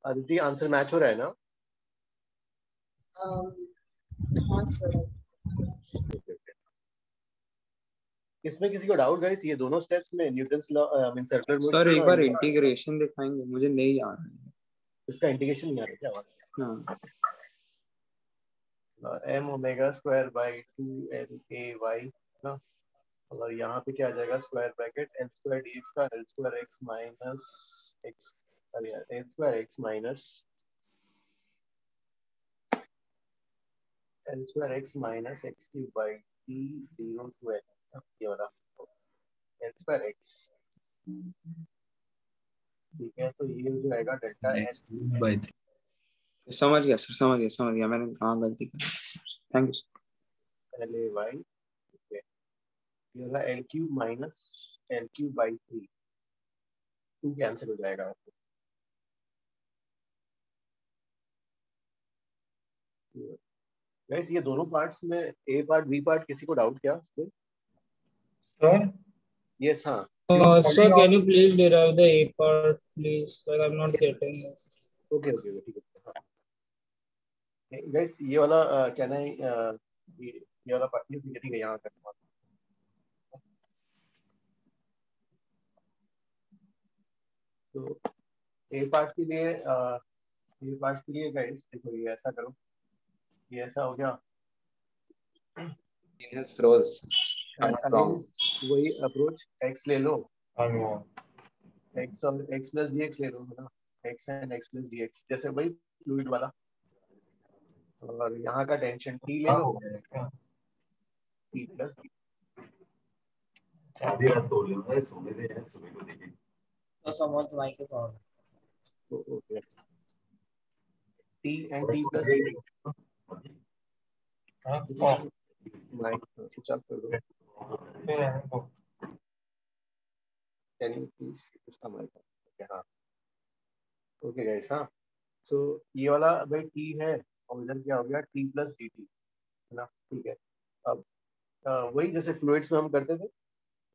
अदिति आंसर मैच हो रहा है ना? हाँ sir. इसमें किसी को डाउट गाइस? ये दोनों स्टेप्स में Newton's law I mean circular motion sir एक बार इंटीग्रेशन दिखाएंगे, मुझे नहीं आ रहा है इसका इंटीग्रेशन नहीं आ रहा क्या आवाज? हाँ m omega square by 2 n a y ना, और यहाँ पे क्या आ जाएगा square bracket l square dx का l square x minus x sorry यार l square x minus l square x minus x cube by t 0 to n ये वाला l स्क्वायर x ठीक है. तो ये हो जाएगा डेल्टा s बाय 3. समझ गया सर, समझ गया मैंने कहाँ गलती की. Thank you l a y ठीक है. ये वाला l cube minus l cube by 3 2 cancel हो जाएगा. गाइस ये दोनों पार्ट्स में a पार्ट b पार्ट किसी को डाउट क्या इसमें? Sir, यस हाँ. sir, can you please derive the A part, please? Like I'm not getting it. Okay ठीक है. गाइस ये वाला कैन आई ये वाला पार्ट ठीक है यहाँ करना. तो ए पार्ट के लिए गाइस देखो ये ऐसा करो, ये ऐसा हो गया. has froze. अगेन वही अप्रोच x ले लो, x और x प्लस dx ले लो है ना, x and x plus dx जैसे वही फ्लूइड वाला. और यहाँ का टेंशन t ले लो, t प्लस d. तो समझ माइक के साथ okay t and t plus dt. Mike switch off कर दो. कैन यू प्लीज इसका माइक? ओके हाँ. ओके गाइस हाँ. सो ये वाला भाई t है और इधर क्या हो गया t प्लस dt है ना. ठीक है. अब वही जैसे फ्लूइड्स में हम करते थे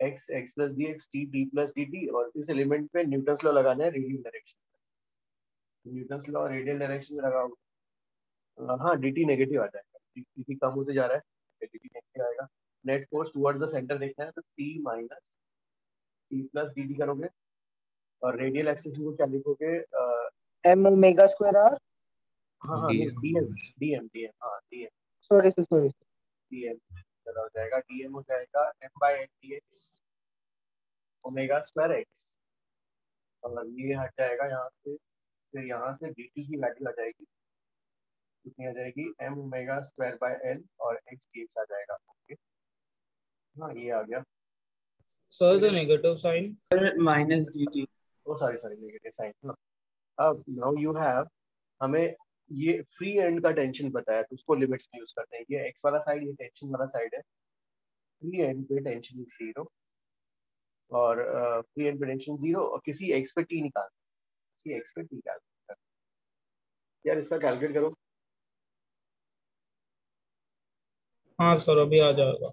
x plus dx t plus dt, और इस एलिमेंट पे न्यूटन्स लॉ लगाना है radial direction. Newton's law radial direction में लगाओ. हाँ dt नेगेटिव आ जाएगा, dt कम होते जा रहा है, dt नेगेटिव आएगा. Net force towards the centre देखना है तो t minus t plus dt करोगे, और रेडियल एक्सेलरेशन को क्या लिखोगे? m omega square r. हाँ dm हाँ dm सॉरी dm हो जाएगा, dm हो जाएगा m by n dx omega square x, और ये हट जाएगा यहाँ से. फिर यहाँ से dt की वैल्यू आ जाएगी, कितनी आ जाएगी? m omega square by n और x dx आ जाएगा. ओके हाँ ये आ गया. So the negative sign. Minus dt. Oh sorry negative sign ना. अब नाउ यू हैव, हमें ये फ्री एंड का टेंशन बताया तो उसको लिमिट्स में यूज करते हैं. ये x वाला साइड, ये टेंशन वाला साइड है. फ्री एंड पे टेंशन इज 0 और फ्री एंड पे टेंशन 0 और किसी x पे t निकाल, किसी x पे t निकाल यार. इसका कैलकुलेट करो. हाँ सर अभी आ जाएगा.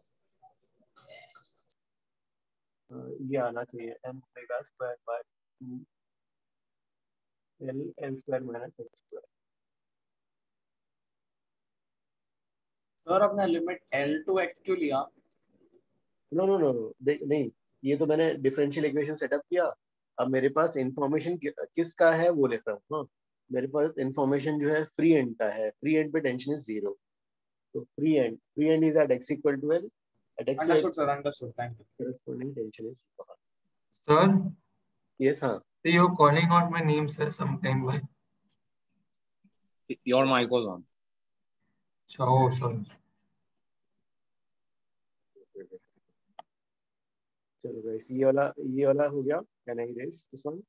ये आना चाहिए m omega square by 2 l square minus x square. Sir अपना लिमिट l to x क्यों लिया? नो नहीं, ये तो मैंने डिफरेंशियल इक्वेशन सेटअप किया. अब मेरे पास इंफॉर्मेशन किसका है वो लिख रहा हूँ. हाँ मेरे पास इंफॉर्मेशन जो है फ्री एंड का है. फ्री एंड पे टेंशन इज 0, तो free end is at x equal to l. At x understood sir, understood, thank you. corresponding tension is Sir, yes हाँ. so you're calling out my name, sir, sometime by. Your mic was on. Oh, sorry. चलो guys ये वाला हो गया. Can I erase this one?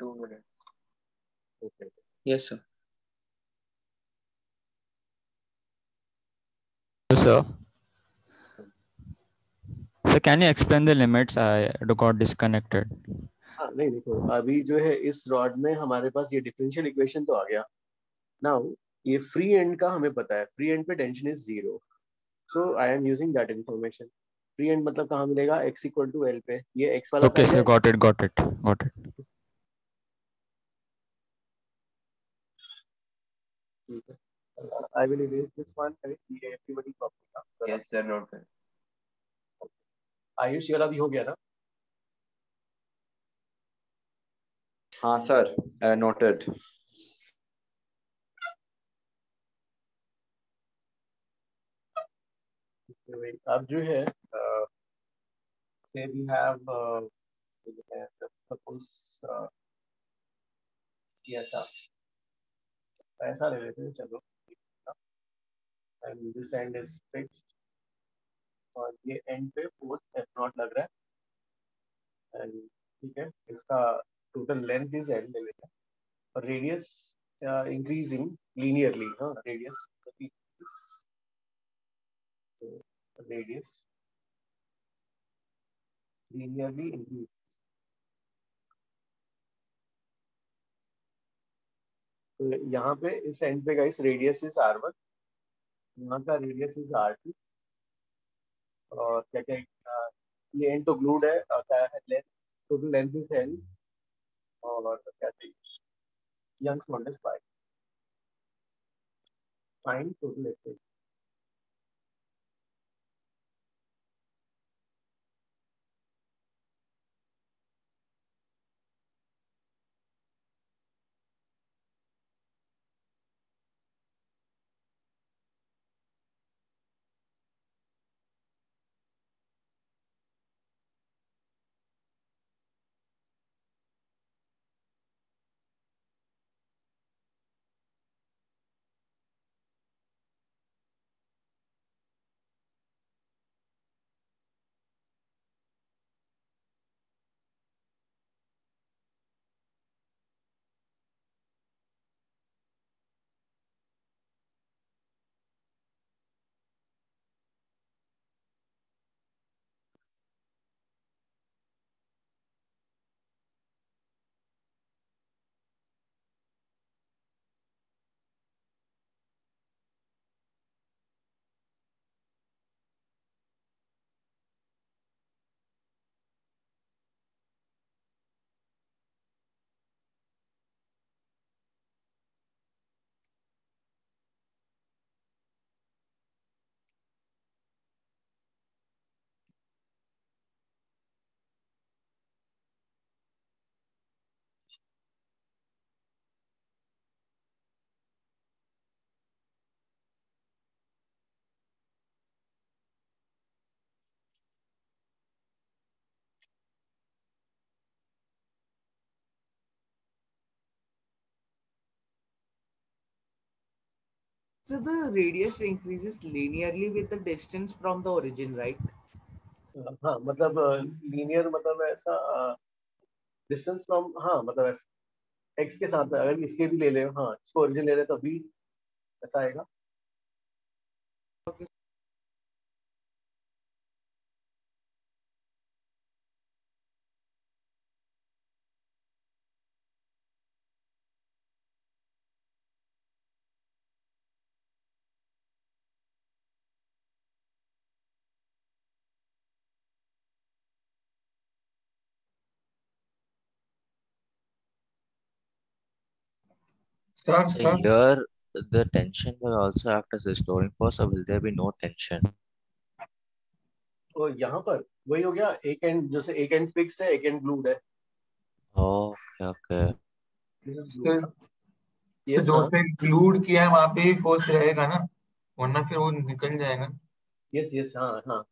2 minutes. Okay yes sir. Sir. So can you explain the limits? I got disconnected. हाँ नहीं देखो, अभी जो है इस रॉड में हमारे पास ये डिफरेंशियल इक्वेशन तो आ गया. नाउ ये फ्री एंड का हमें पता है, फ्री एंड पे tension is 0. So I am using that information. Free and मतलब कहाँ मिलेगा? x इक्वल टू एल पे. ये x वाला Okay, साइड sir. है. Got it. Got it. Got it. I will erase this one. I will see everybody copy. Yes sir, noted. Ayush ये वाला भी हो गया ना? हाँ सर, नोटेड. अब जो है say we have suppose ये ऐसा ले लेते हैं. चलो, and this end is fixed और ये end पे फोर्स एफ नॉट लग रहा है. एंड ठीक है, इसका टोटल लेंथ इज एल ले लेते हैं और रेडियस इंक्रीजिंग लीनियरली. हाँ, रेडियस linearly increase. तो यहाँ पे इस एंड पे गाइस रेडियस इज r1, यहाँ का रेडियस इज r2 और क्या क्या ये एंड तो ग्लूड है. क्या है length? Total length is l और क्या चाहिए? Young's modulus 5. Find total extension. So the radius increases linearly with the distance from the origin, right? हाँ मतलब लीनियर मतलब ऐसा डिस्टेंस फ्रॉम. हाँ मतलब ऐसा x के साथ अगर इसके भी ले ले. हाँ, इसको ओरिजिन ले रहे तो भी ऐसा आएगा. Start, So start. here the tension will also act as a restoring force, or will there be no tension? तो यहाँ पर वही हो गया. एक एंड जैसे एक एंड फिक्स्ड है, एक एंड ग्लूड है. Okay, okay. दिस इज तो ग्लूड. तो यस. जो हाँ. उसने ग्लूड किया है वहां पे ही फोर्स रहेगा ना, वरना फिर वो निकल जाएगा. Yes yes. हाँ हाँ.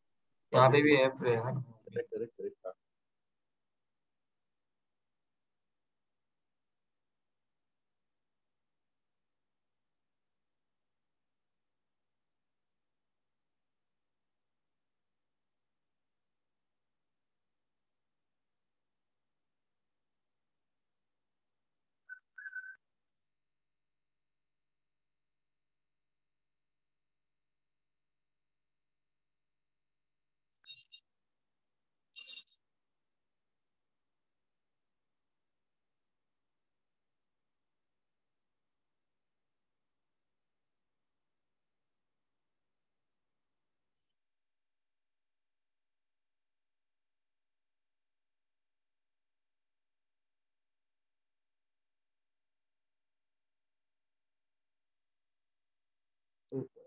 यहाँ पे भी ऑब्वियसली. एफ रहेगा. Correct correct correct.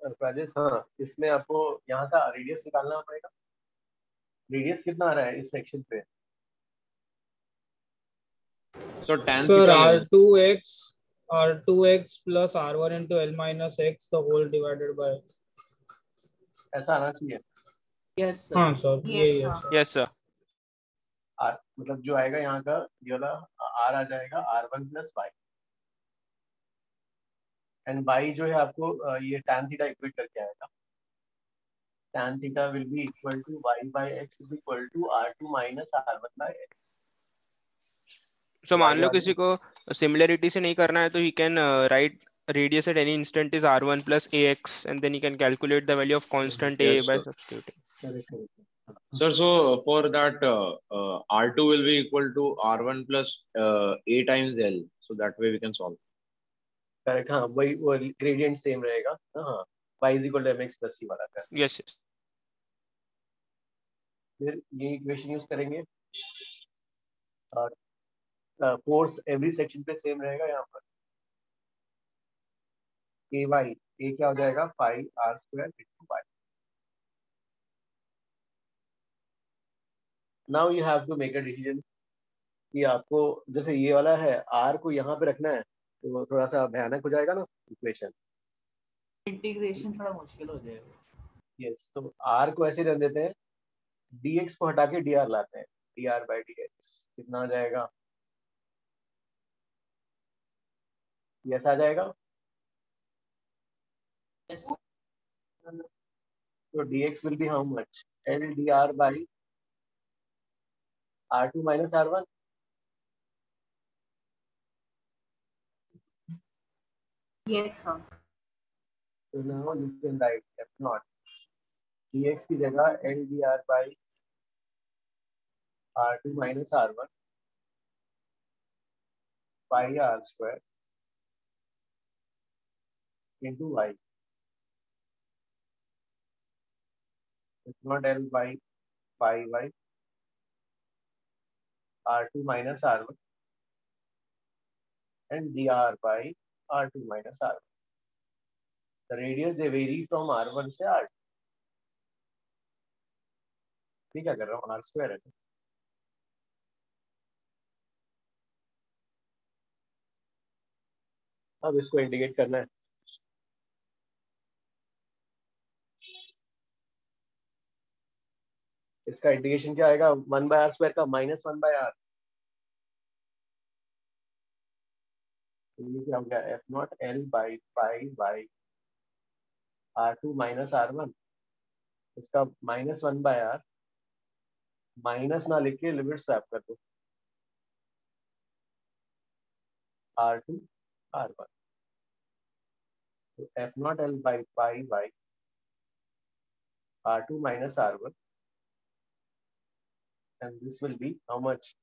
राजेश, हाँ इसमें आपको यहाँ का रेडियस निकालना पड़ेगा। रेडियस कितना आ रहा है इस सेक्शन पे? So tan Sir, theta is R2x plus R1 into L minus x the whole divided by. ऐसा आना चाहिए। Yes sir. हाँ सर, यही है सर। Yes sir. R मतलब जो आएगा यहाँ का ये वाला R आ जाएगा R1 plus Y, and Y जो है आपको ये tan थीटा इक्वेट करके आएगा। tan theta will be equal to y by x is equal to R2 minus R1 by x। So मान लो किसी को सिमिलरिटी से नहीं करना है तो he can write radius at any instant is r1 plus ax, and then you can calculate the value of constant a by substituting. Sir, so for that R2 will be equal to R1 plus A times L, so that way we can solve. Correct, हाँ वही वो gradient same रहेगा। हाँ y is equal to mx plus c वाला का। Yes, yes. फिर ये equation use करेंगे और फोर्स एवरी सेक्शन पे सेम रहेगा। यहाँ पर ए वाई, ए क्या हो जाएगा 5r² into y। Now you have to make a decision कि आपको जैसे ये वाला है r को यहाँ पे रखना है तो थोड़ा सा भयानक हो जाएगा ना इक्वेशन, इंटीग्रेशन थोड़ा मुश्किल हो जाएगा। यस, तो r को ऐसे रख देते हैं, dx को हटा के dr लाते हैं, dr by dx कितना आ जाएगा? यस आ जाएगा। Yes. So dx will be how much? L dr by r2 minus r1। Yes, sir. So now you can write f naught dx की जगह L dr by r2 minus r1 pi r square into y। F naught L by pi y r2 minus r1 and dr by r2 minus r1। The radius they vary from r1 से r2। ठीक है, कर रहा हूँ r square है। अब इसको integrate करना है। इसका इंटीग्रेशन क्या आएगा? 1 by r square का माइनस 1 by r। ये क्या हो गया? f naught L by pi by r2 minus r1, इसका माइनस 1 by r, माइनस ना लिख के लिमिट स्वैप कर दो, r2 r1। तो f naught L by pi by r2 minus r1, and this will be how much?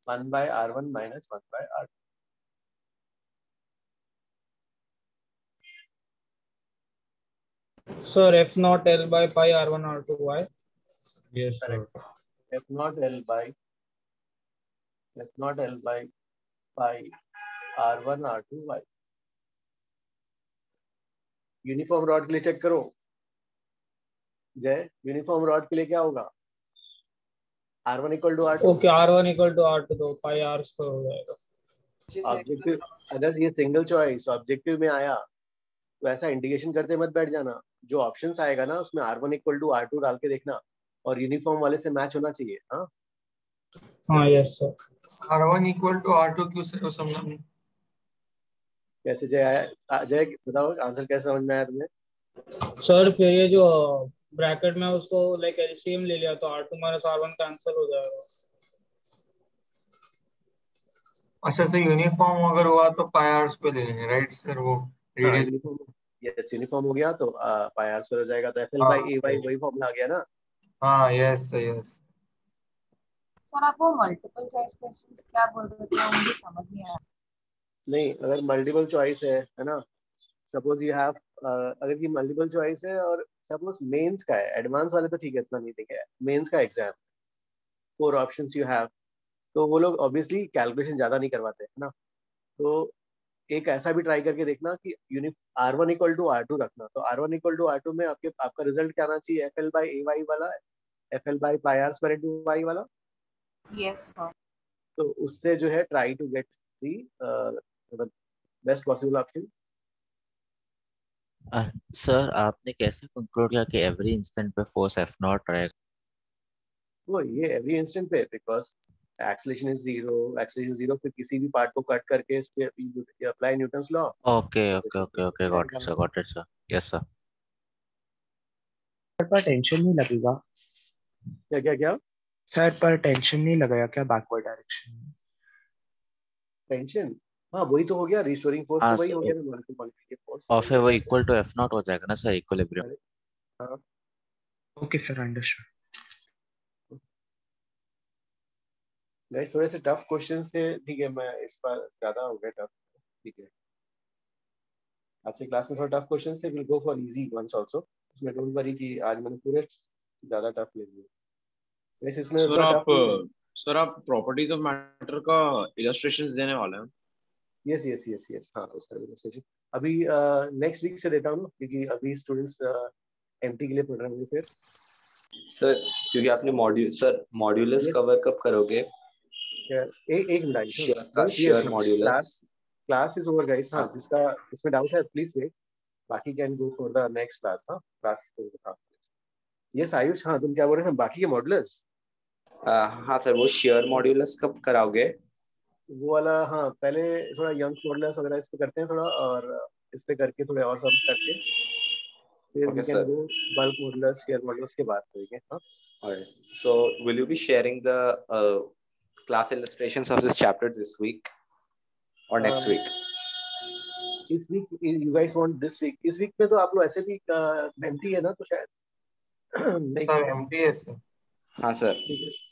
1 by r1 minus 1 by r2। Sir, f naught L by pi R1 R2 y. Yes, sir. f naught L by pi r1 r2 y। Uniform rod के लिए check करो जय, uniform rod के लिए क्या होगा? r1 equal to r2। ओके, R1 equal to R2 तो pi r स्क्वायर हो जाएगा। ऑब्जेक्टिव, अगर ये सिंगल चॉइस ऑब्जेक्टिव में आया तो ऐसा इंटीग्रेशन करते मत बैठ जाना। जो ऑप्शंस आएगा ना उसमें r1 इक्वल टू r2 डाल के देखना और यूनिफॉर्म वाले से मैच होना चाहिए। हाँ हाँ, yes sir. R1 equal to R2 क्यों सर समझा नहीं? कैसे जय आया? जय बताओ आंसर कैसे समझ में आया तुम्हें? सर फिर ये जो ब्रैकेट में उसको लाइक एलसीएम ले लिया तो R2 माइनस R1 कैंसिल हो जाएगा। अच्छा सर, यूनिफॉर्म अगर हुआ तो पाई आर पे ले लेंगे, राइट सर? वो रेडियस यस, यूनिफॉर्म हो गया तो पाई r स्क्वायर हो जाएगा, तो fl by ay वही फॉर्मूला आ गया ना। हाँ यस सर, यस। सर आप वो मल्टीपल चॉइस क्वेश्चंस क्या बोल रहे थे, मुझे समझ नहीं आया। नहीं, अगर मल्टीपल चॉइस है ना, सपोज यू हैव, अगर ये मल्टीपल चॉइस है और सपोज मेंस का है, एडवांस वाले तो ठीक है इतना नहीं दिखा है, मेंस का एग्जाम 4 ऑप्शंस यू हैव, तो वो लोग ऑब्वियसली कैलकुलेशन ज्यादा नहीं करवाते है ना। तो एक ऐसा भी ट्राई करके देखना कि R1 इक्वल टू R2 रखना, तो R1 इक्वल टू R2 में आपका रिजल्ट क्या आना चाहिए, FL by AY वाला, FL by pi r square into y वाला. Yes sir. तो उससे जो है ट्राई टू गेट दी मतलब बेस्ट पॉसिबल ऑप्शन. सर आपने कैसे कंक्लूड किया कि एवरी इंस्टेंट पे फोर्स एफ नॉट रहेगा? वो ये एवरी इंस्टेंट पे, बिकॉज एक्सेलरेशन इज जीरो, फिर किसी भी पार्ट को कट करके इस पे apply Newton's law. Okay got it sir. Yes sir. पर टेंशन नहीं लगेगा क्या सर? पर टेंशन नहीं लगेगा क्या बैकवर्ड डायरेक्शन में? टेंशन, हाँ वही तो हो गया, रिस्टोरिंग फोर्स तो वही हो गया ना, मॉलिक्यूल के फोर्स. और फिर वो इक्वल टू एफ नॉट हो जाएगा ना सर, इक्विलिब्रियम. हाँ ओके सर, अंडरस्टूड. गाइस थोड़े से टफ क्वेश्चंस थे, ठीक है, मैं इस बार ज्यादा हो गया टफ, ठीक है. आज से क्लास में थोड़ा टफ क्वेश्चंस थे, will go for easy ones also. इसमें डोंट वरी कि आज मैंने पूरे ज्यादा टफ ले लिए. वैसे इसमें सर आप प्रॉपर्टीज ऑफ मैटर का इलस्ट्रेशंस देने वाले हैं? यस हाँ, उसका इलस्ट्रेशन अभी नेक्स्ट वीक से देता हूँ, क्योंकि अभी स्टूडेंट्स एमटी के लिए पढ़ रहे होंगे. फिर सर क्योंकि आपने मॉड्यूलस कवर कब करोगे? एक minute, share modulus class is over guys. हाँ, जिसका इसमें डाउट है प्लीज वेट, बाकी can go for the next class. हाँ क्लास यस आयुष, हाँ तुम क्या बोल रहे थे, बाकी के मॉड्यूलस? हाँ सर, वो शेयर मॉड्यूलस कब कराओगे? वो वाला हाँ, पहले थोड़ा यंग्स मॉड्यूलस वगैरह इस पे करते हैं थोड़ा, और इस पे करके थोड़े और सम्स करके फिर we can go bulk modulus, shear modulus के बाद करेंगे. हाँ, alright, so will you be sharing the class illustrations of this chapter this week or next week? इस week you guys want this week? इस week में तो आप लोग ऐसे भी एमटी है ना, तो शायद नहीं सर एमटी है सर. हाँ सर.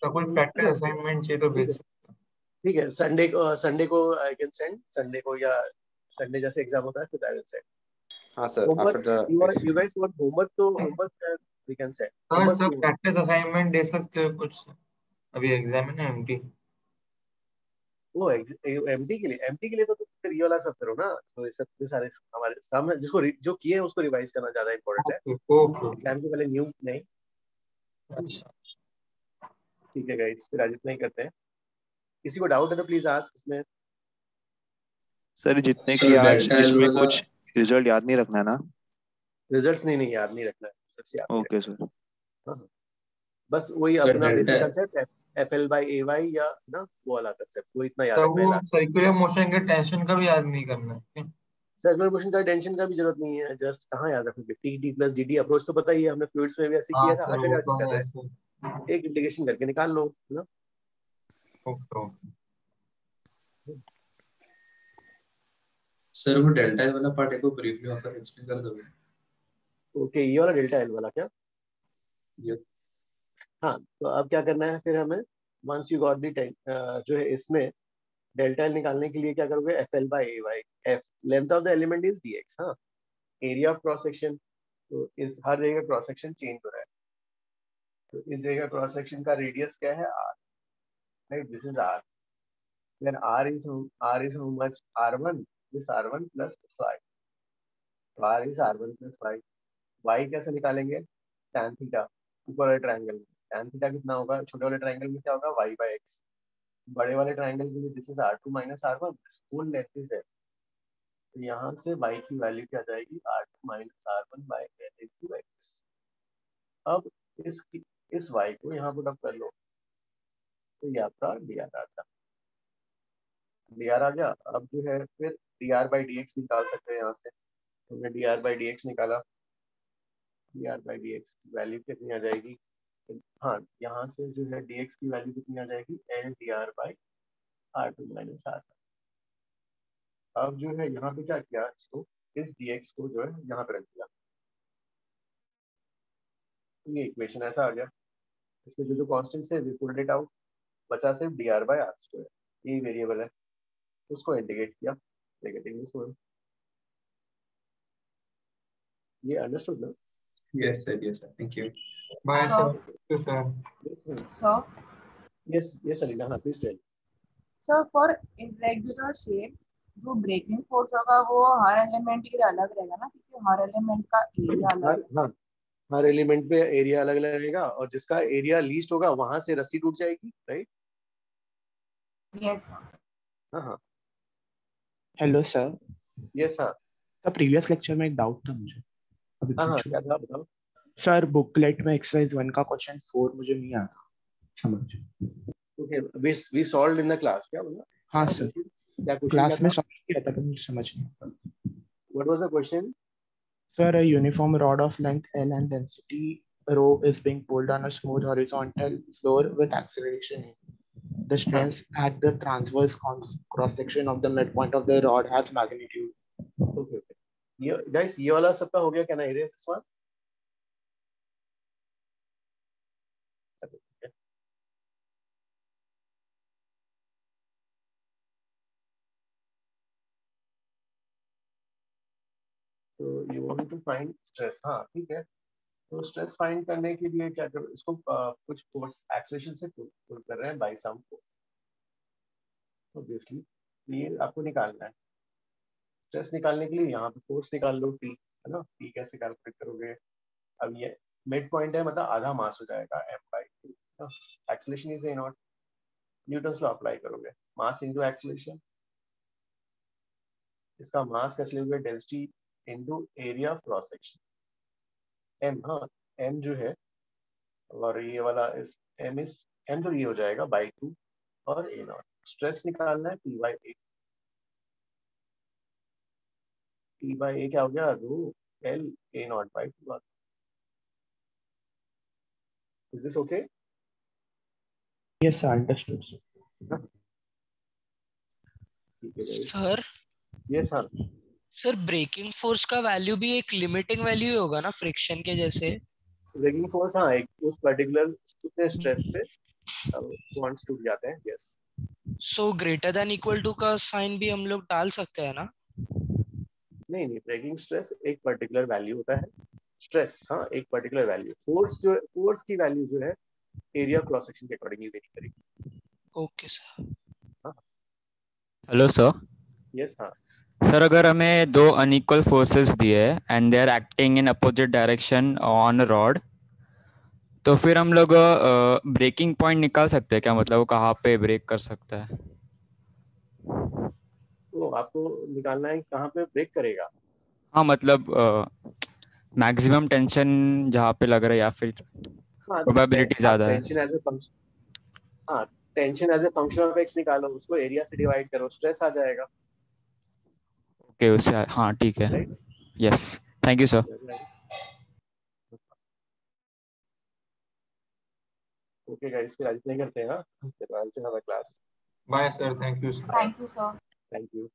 तो कोई प्रैक्टिस असाइनमेंट चाहिए तो भेज सकते हैं. ठीक है, संडे को आई कैन सेंड, संडे को या संडे जैसे एग्जाम होता है फिर आई विल सेंड. हाँ sir, after the you guys want homework, तो homework we can send. Sir practice assignment दे सकते हो कुछ? अभी एग्जाम है ना एमटी. वो एमटी के लिए तो फिर ये वाला सब करो ना, तो ये सब सारे हमारे सामने जिसको जो किए हैं उसको रिवाइज करना ज्यादा इंपॉर्टेंट है. एग्जाम के पहले न्यू नहीं. ठीक है गाइस, फिर आज इतना ही करते हैं. किसी को डाउट है तो प्लीज आस्क. इसमें सर जितने की आज इसमें कुछ रिजल्ट याद नहीं रखना है ना? रिजल्ट्स नहीं याद नहीं रखना है, सबसे याद. Okay sir. हाँ, बस वही अपना basic concept FL by AY या ना वो वाला कांसेप्ट, वो इतना याद रखना है. सर्कुलर मोशन के टेंशन का भी याद नहीं करना है. सर्कुलर मोशन का टेंशन का भी जरूरत नहीं है, जस्ट कहाँ याद रखोगे, TT plus DT अप्रोच तो पता ही है, हमने फ्लूइड्स में भी ऐसे किया था. हर जगह कर रहे हैं, एक इंटीग्रेशन करके निकाल लो ना. सर वो डेल्टा एल वाला पार्ट को ब्रीफली वहां पर एक्सप्लेन कर दोगे? ओके, ये वाला डेल्टा एल वाला क्या? हाँ, तो अब क्या करना है फिर हमें, वंस यू गॉट दी जो है इसमें डेल्टा एल निकालने के लिए क्या करोगे, FL by AY. F length of the element is dx. हाँ, एरिया ऑफ क्रॉस सेक्शन, तो इस हर जगह क्रॉस सेक्शन चेंज हो रहा है, तो इस जगह क्रॉस सेक्शन का रेडियस क्या है, r. Right, this is r. then r is how much, r1, this r1 plus this y. r is r1 plus y. y कैसे निकालेंगे, tan थीटा, ऊपर वाले ट्रायंगल में tan थीटा कितना होगा, छोटे वाले ट्रायंगल में क्या होगा, y by x. बड़े वाले ट्रायंगल के लिए this is r2 minus r1, this full length is है, तो यहाँ से y की वैल्यू क्या जाएगी, r2 minus r1 by n into x. अब इस y को यहाँ पुट अप कर लो, तो ये आपका dr आता, dr आ गया. अब जो है फिर dr by dx निकाल सकते हैं यहाँ से, तो हमने dr by dx निकाला, dr by dx वैल्यू कितनी आ जाएगी, हाँ यहाँ से जो है dx की वैल्यू कितनी आ जाएगी, l dr by r2 minus r1. अब जो है यहाँ पे क्या किया, इसको इस dx को जो है यहाँ पे रख दिया, ये इक्वेशन ऐसा आ गया. इसमें जो कांस्टेंट्स है वी पुल्ड इट आउट, बचा सिर्फ dr by r स्क्वायर, ये वेरिएबल है, उसको इंटीग्रेट किया, ये अंडरस्टूड ना? Yes sir, thank you. Bye sir. So yes Alina, हाँ please tell. So for irregular shape, जो ब्रेकिंग फोर्स होगा वो हर एलिमेंट के लिए अलग रहेगा ना, क्योंकि हर एलिमेंट का एरिया अलग है। हाँ, हर एलिमेंट पे एरिया अलग अलग रहेगा, और जिसका एरिया लीस्ट होगा वहां से रस्सी टूट जाएगी, राइट? यस। हाँ हाँ। Hello sir. यस हाँ। सर प्रीवियस लेक्चर में एक डाउट था मुझे, अभी हाँ हाँ, पूछूं? क्या था बताओ। सर बुकलेट में एक्सरसाइज 1 का क्वेश्चन 4 मुझे नहीं आता समझ। Okay, we solved in the class, क्या बोला? हाँ सर, क्या क्वेश्चन क्लास क्या में था? सॉल्व किया था पर मुझे समझ नहीं आता। What was the question? Sir, a uniform rod of length L and density rho is being pulled on a smooth horizontal floor with acceleration A. The stress at the transverse cross section of the midpoint of the rod has magnitude. Okay okay, ये guys ये वाला सबका हो गया, can I erase this one? तो you want to find stress, हाँ ठीक है। तो स्ट्रेस फाइंड करने के लिए क्या करो, इसको कुछ फोर्स एक्सेलरेशन से पुल कर रहे हैं बाय सम फोर्स, ऑब्वियसली ये आपको निकालना है। स्ट्रेस निकालने के लिए यहाँ पे फोर्स निकाल लो, टी है ना। टी कैसे कैलकुलेट करोगे? अब ये मिड पॉइंट है, मतलब आधा मास हो जाएगा m/2। Acceleration is a not, Newton's law apply करोगे, मास इनटू एक्सेलरेशन। इसका मास कैसे लोगे? Density into area of cross section, m। हाँ, m जो है, और ये वाला इस m तो ये हो जाएगा बाई 2 और a नॉट। स्ट्रेस निकालना है P/A। P/A क्या हो गया? रो L A not by 2। Is this okay? Yes, sir, understood. Sir yes हाँ। सर ब्रेकिंग फोर्स का वैल्यू भी एक लिमिटिंग वैल्यू ही होगा ना, फ्रिक्शन के जैसे? ब्रेकिंग फोर्स हाँ, एक उस पर्टिकुलर स्ट्रेस पे बॉन्ड्स टूट जाते हैं। Yes. So greater than equal to का साइन भी हम लोग डाल सकते हैं ना? नहीं नहीं, ब्रेकिंग स्ट्रेस एक पर्टिकुलर वैल्यू होता है, स्ट्रेस हाँ एक पर्टिकुलर वैल्यू, फोर्स की वैल्यू जो है एरिया क्रॉस सेक्शन के अकॉर्डिंगली वेरी करेगी। Okay sir. Hello sir. Yes हाँ। सर अगर हमें दो अनइक्वल फोर्सेस दिए and they are acting in opposite direction on rod, तो फिर हम लोग ब्रेकिंग पॉइंट निकाल सकते हैं क्या? मतलब वो कहाँ पे ब्रेक कर सकता है? तो आपको निकालना है कहाँ पे ब्रेक करेगा। हाँ मतलब मैक्सिमम टेंशन जहाँ पे लग रहा है, या फिर हाँ, प्रोबेबिलिटी आप ज्यादा है? टेंशन एज ए फंक्शन, हाँ tension as a function of x निकालो, उसको एरिया से डिवाइड करो, स्ट्रेस आ जाएगा। ओके उससे, हाँ ठीक है। Yes, thank you sir. Okay guys, फिर आज इतना ही करते हैं। हाँ, फिर आज से हमारा class. Bye sir, thank you. Thank you sir. Thank you.